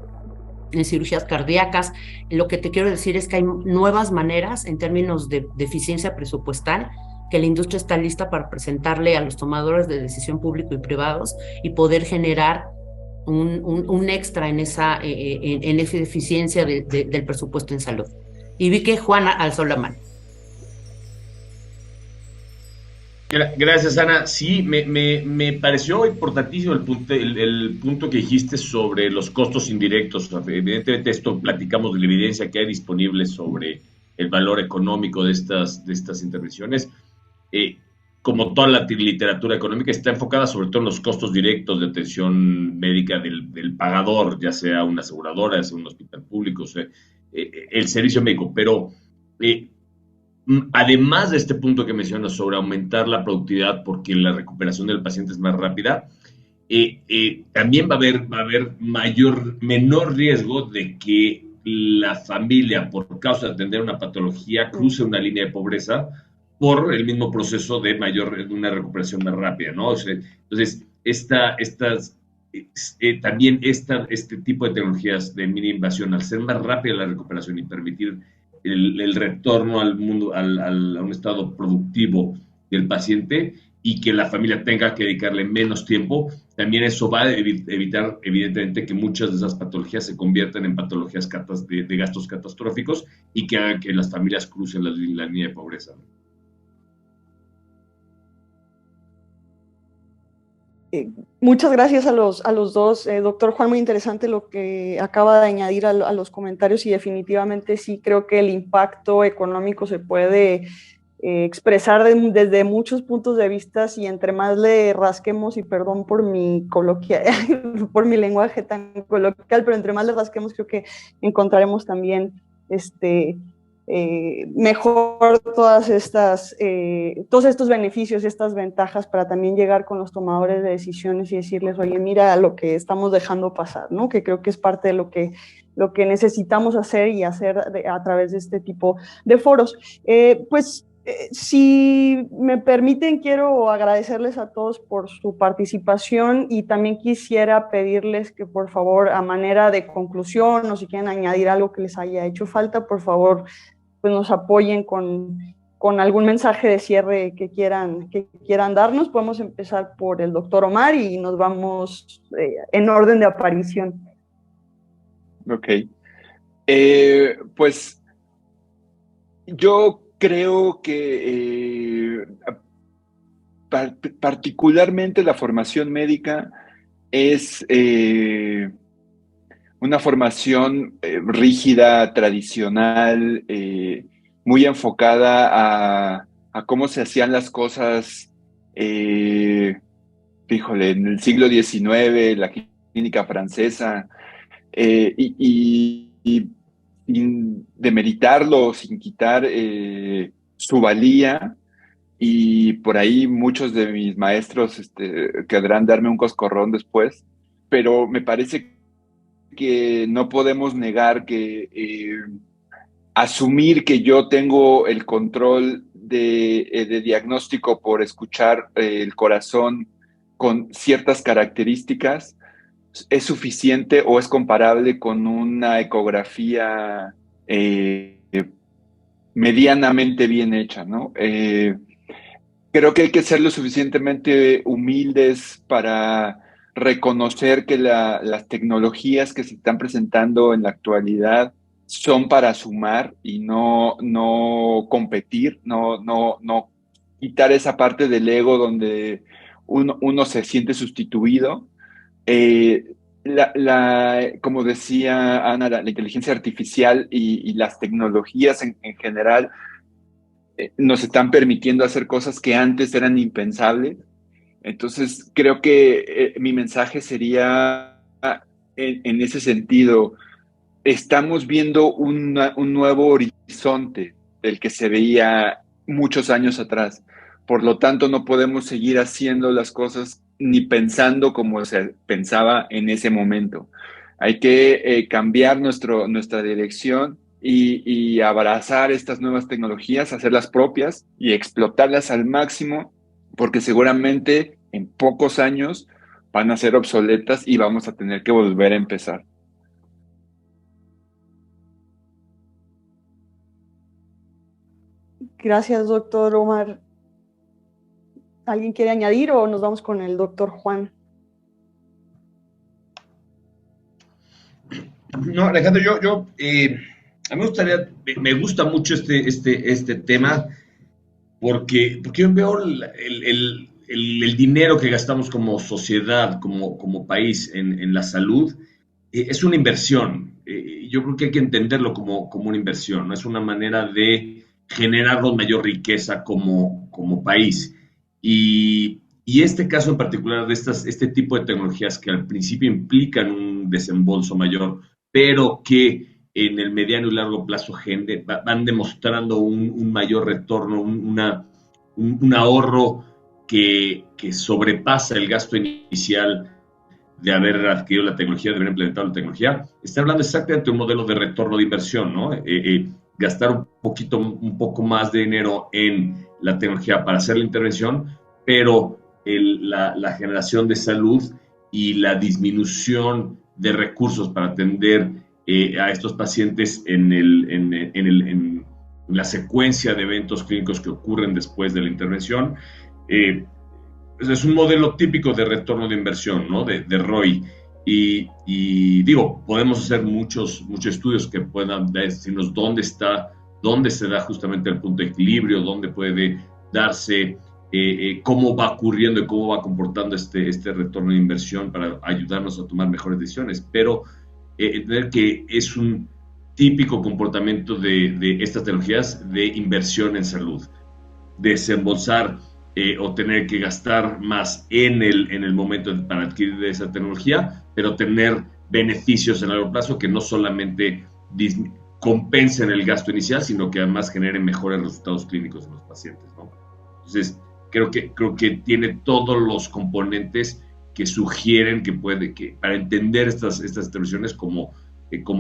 en cirugías cardíacas. Lo que te quiero decir es que hay nuevas maneras en términos de eficiencia presupuestal que la industria está lista para presentarle a los tomadores de decisión público y privados y poder generar un extra en esa eficiencia del presupuesto en salud. Y vi que Juana alzó la mano. Gracias, Ana. Sí, me pareció importantísimo el punto que dijiste sobre los costos indirectos. Evidentemente, esto platicamos de la evidencia que hay disponible sobre el valor económico de estas intervenciones. Como toda la literatura económica, está enfocada sobre todo en los costos directos de atención médica del pagador, ya sea una aseguradora, ya sea un hospital público, o sea, el servicio médico. Pero además de este punto que mencionas sobre aumentar la productividad porque la recuperación del paciente es más rápida, también va a haber menor riesgo de que la familia, por causa de atender una patología, cruce una línea de pobreza por el mismo proceso de una recuperación más rápida, ¿no? O sea, entonces, también este tipo de tecnologías de mínima invasión, al ser más rápida la recuperación y permitir el retorno al mundo, a un estado productivo del paciente, y que la familia tenga que dedicarle menos tiempo, también eso va a evitar, evidentemente, que muchas de esas patologías se conviertan en patologías de gastos catastróficos y que hagan que las familias crucen la línea de pobreza. Muchas gracias a los dos. Doctor Juan, muy interesante lo que acaba de añadir a los comentarios y definitivamente sí creo que el impacto económico se puede expresar desde muchos puntos de vista y entre más le rasquemos, y perdón por mi por mi lenguaje tan coloquial, pero entre más le rasquemos creo que encontraremos también mejor todos estos beneficios y estas ventajas para también llegar con los tomadores de decisiones y decirles, oye, mira lo que estamos dejando pasar, ¿no? Que creo que es parte de lo que necesitamos hacer y hacer a través de este tipo de foros. Si me permiten, quiero agradecerles a todos por su participación y también quisiera pedirles que por favor, a manera de conclusión o si quieren añadir algo que les haya hecho falta, por favor, pues nos apoyen con algún mensaje de cierre que quieran darnos. Podemos empezar por el doctor Omar y nos vamos en orden de aparición. Ok. Pues yo creo que particularmente la formación médica es una formación rígida, tradicional, muy enfocada a cómo se hacían las cosas, en el siglo XIX, la clínica francesa, y sin demeritarlo, sin quitar su valía, y por ahí muchos de mis maestros querrán darme un coscorrón después, pero me parece que no podemos negar que asumir que yo tengo el control de diagnóstico por escuchar el corazón con ciertas características es suficiente o es comparable con una ecografía medianamente bien hecha, ¿no? Creo que hay que ser lo suficientemente humildes para reconocer que las tecnologías que se están presentando en la actualidad son para sumar y no competir, no quitar esa parte del ego donde uno se siente sustituido. Como decía Ana, la inteligencia artificial y las tecnologías en general nos están permitiendo hacer cosas que antes eran impensables. Entonces, creo que mi mensaje sería en ese sentido. Estamos viendo un nuevo horizonte del que se veía muchos años atrás. Por lo tanto, no podemos seguir haciendo las cosas ni pensando como se pensaba en ese momento. Hay que cambiar nuestra dirección y abrazar estas nuevas tecnologías, hacerlas propias y explotarlas al máximo, porque seguramente en pocos años van a ser obsoletas y vamos a tener que volver a empezar. Gracias, doctor Omar. ¿Alguien quiere añadir o nos vamos con el doctor Juan? No, Alejandro, a mí me gusta mucho este tema porque yo veo el dinero que gastamos como sociedad, como país en la salud, es una inversión. Yo creo que hay que entenderlo como una inversión, ¿no? Es una manera de generarnos mayor riqueza como país. Y este caso en particular de este tipo de tecnologías que al principio implican un desembolso mayor, pero que en el mediano y largo plazo van demostrando un mayor retorno, un ahorro que sobrepasa el gasto inicial de haber adquirido la tecnología, de haber implementado la tecnología. Está hablando exactamente de un modelo de retorno de inversión, ¿no? Gastar un poco más de dinero en la tecnología para hacer la intervención, pero la generación de salud y la disminución de recursos para atender a estos pacientes en la secuencia de eventos clínicos que ocurren después de la intervención, es un modelo típico de retorno de inversión, ¿no? De ROI. Y digo, podemos hacer muchos estudios que puedan decirnos dónde se da justamente el punto de equilibrio, dónde puede darse, cómo va ocurriendo y cómo va comportando este retorno de inversión para ayudarnos a tomar mejores decisiones. Pero entender que es un típico comportamiento de estas tecnologías de inversión en salud, desembolsar o tener que gastar más en el momento para adquirir esa tecnología, pero tener beneficios en largo plazo que no solamente compensen el gasto inicial, sino que además generen mejores resultados clínicos en los pacientes, ¿no? Entonces, creo que tiene todos los componentes que sugieren que para entender estas intervenciones como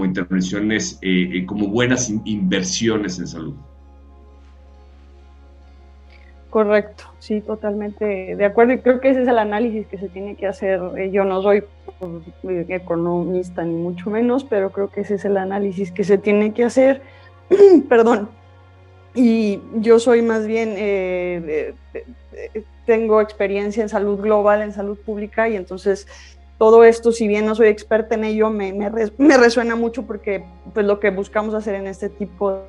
intervenciones, como buenas inversiones en salud. Correcto, sí, totalmente de acuerdo, y creo que ese es el análisis que se tiene que hacer. Yo no soy economista ni mucho menos, pero creo que ese es el análisis que se tiene que hacer. Perdón. Y yo soy más bien, tengo experiencia en salud global, en salud pública, y entonces todo esto, si bien no soy experta en ello, me resuena mucho porque pues lo que buscamos hacer en este tipo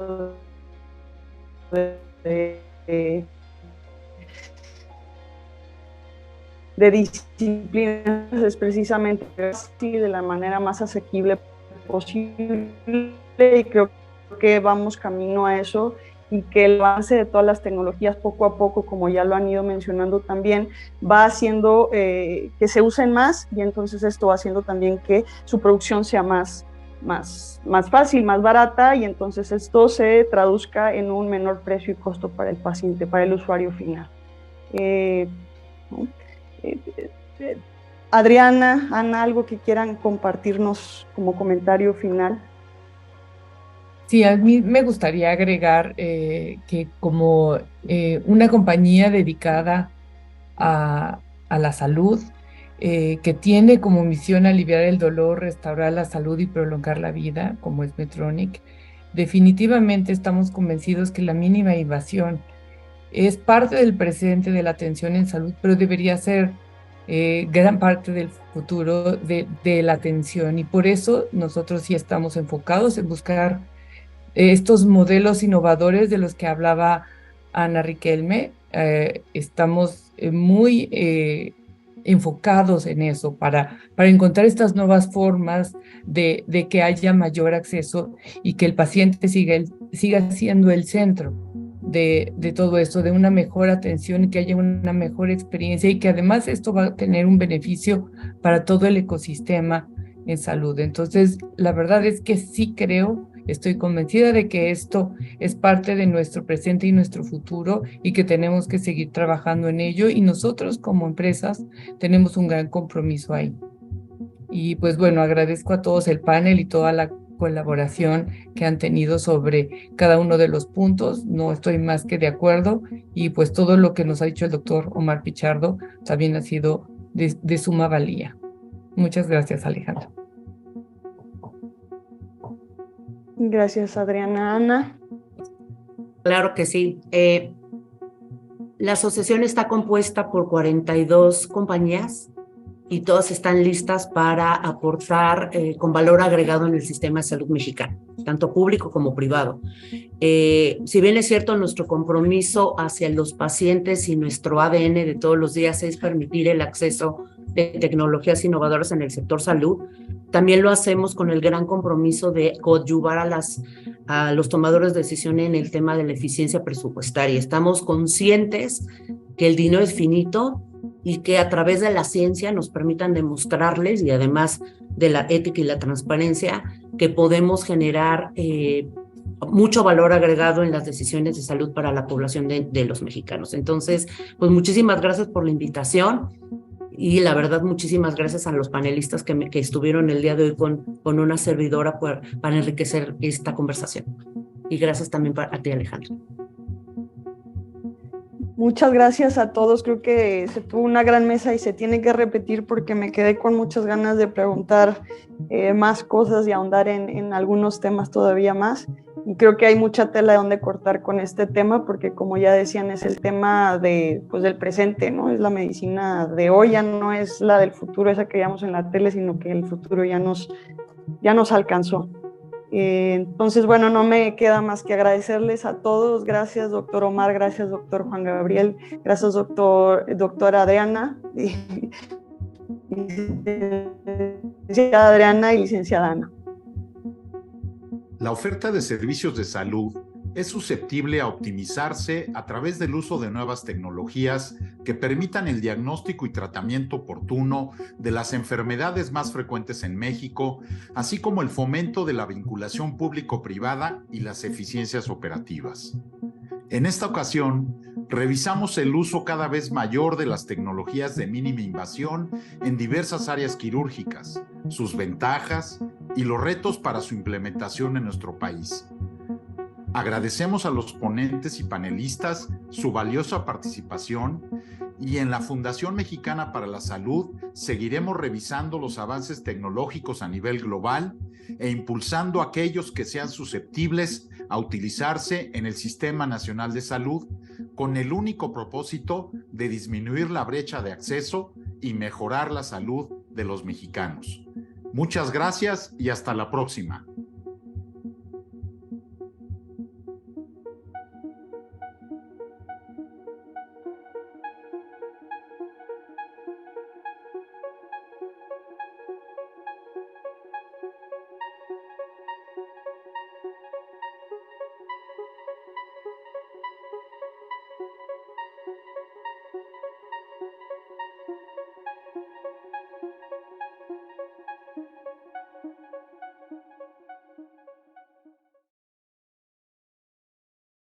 de disciplinas es precisamente así, de la manera más asequible posible, y creo que vamos camino a eso, y que el avance de todas las tecnologías poco a poco, como ya lo han ido mencionando también, va haciendo que se usen más, y entonces esto va haciendo también que su producción sea más fácil, más barata, y entonces esto se traduzca en un menor precio y costo para el paciente, para el usuario final. ¿No? Adriana, Ana, ¿algo que quieran compartirnos como comentario final? Sí, a mí me gustaría agregar que como una compañía dedicada a la salud, que tiene como misión aliviar el dolor, restaurar la salud y prolongar la vida, como es Medtronic, definitivamente estamos convencidos que la mínima invasión es parte del presente de la atención en salud, pero debería ser gran parte del futuro de la atención, y por eso nosotros sí estamos enfocados en buscar estos modelos innovadores de los que hablaba Ana Riquelme. Estamos muy enfocados en eso para encontrar estas nuevas formas de que haya mayor acceso y que el paciente siga siendo el centro de todo esto, de una mejor atención y que haya una mejor experiencia, y que además esto va a tener un beneficio para todo el ecosistema en salud. Entonces, la verdad es que sí creo, estoy convencida de que esto es parte de nuestro presente y nuestro futuro, y que tenemos que seguir trabajando en ello, y nosotros como empresas tenemos un gran compromiso ahí. Y pues bueno, agradezco a todos el panel y toda la colaboración que han tenido sobre cada uno de los puntos. No estoy más que de acuerdo, y pues todo lo que nos ha dicho el doctor Omar Pichardo también ha sido de suma valía. Muchas gracias, Alejandra. Gracias, Adriana. Ana. Claro que sí. La asociación está compuesta por 42 compañías, y todas están listas para aportar con valor agregado en el sistema de salud mexicano, tanto público como privado. Si bien es cierto, nuestro compromiso hacia los pacientes y nuestro ADN de todos los días es permitir el acceso de tecnologías innovadoras en el sector salud, también lo hacemos con el gran compromiso de coadyuvar a los tomadores de decisión en el tema de la eficiencia presupuestaria. Estamos conscientes que el dinero es finito, y que a través de la ciencia nos permitan demostrarles, y además de la ética y la transparencia, que podemos generar mucho valor agregado en las decisiones de salud para la población de los mexicanos. Entonces, pues muchísimas gracias por la invitación, y la verdad muchísimas gracias a los panelistas que estuvieron el día de hoy con una servidora para enriquecer esta conversación. Y gracias también a ti, Alejandro. Muchas gracias a todos. Creo que se tuvo una gran mesa y se tiene que repetir porque me quedé con muchas ganas de preguntar más cosas y ahondar en algunos temas todavía más. Y creo que hay mucha tela de donde cortar con este tema porque, como ya decían, es el tema pues, del presente, ¿no? Es la medicina de hoy, ya no es la del futuro, esa que veíamos en la tele, sino que el futuro ya nos alcanzó. Entonces, bueno, no me queda más que agradecerles a todos. Gracias, doctor Omar, gracias, doctor Juan Gabriel, gracias, doctora Adriana, licenciada Adriana y licenciada Ana. La oferta de servicios de salud es susceptible a optimizarse a través del uso de nuevas tecnologías que permitan el diagnóstico y tratamiento oportuno de las enfermedades más frecuentes en México, así como el fomento de la vinculación público-privada y las eficiencias operativas. En esta ocasión, revisamos el uso cada vez mayor de las tecnologías de mínima invasión en diversas áreas quirúrgicas, sus ventajas y los retos para su implementación en nuestro país. Agradecemos a los ponentes y panelistas su valiosa participación y en la Fundación Mexicana para la Salud seguiremos revisando los avances tecnológicos a nivel global e impulsando aquellos que sean susceptibles a utilizarse en el Sistema Nacional de Salud con el único propósito de disminuir la brecha de acceso y mejorar la salud de los mexicanos. Muchas gracias y hasta la próxima.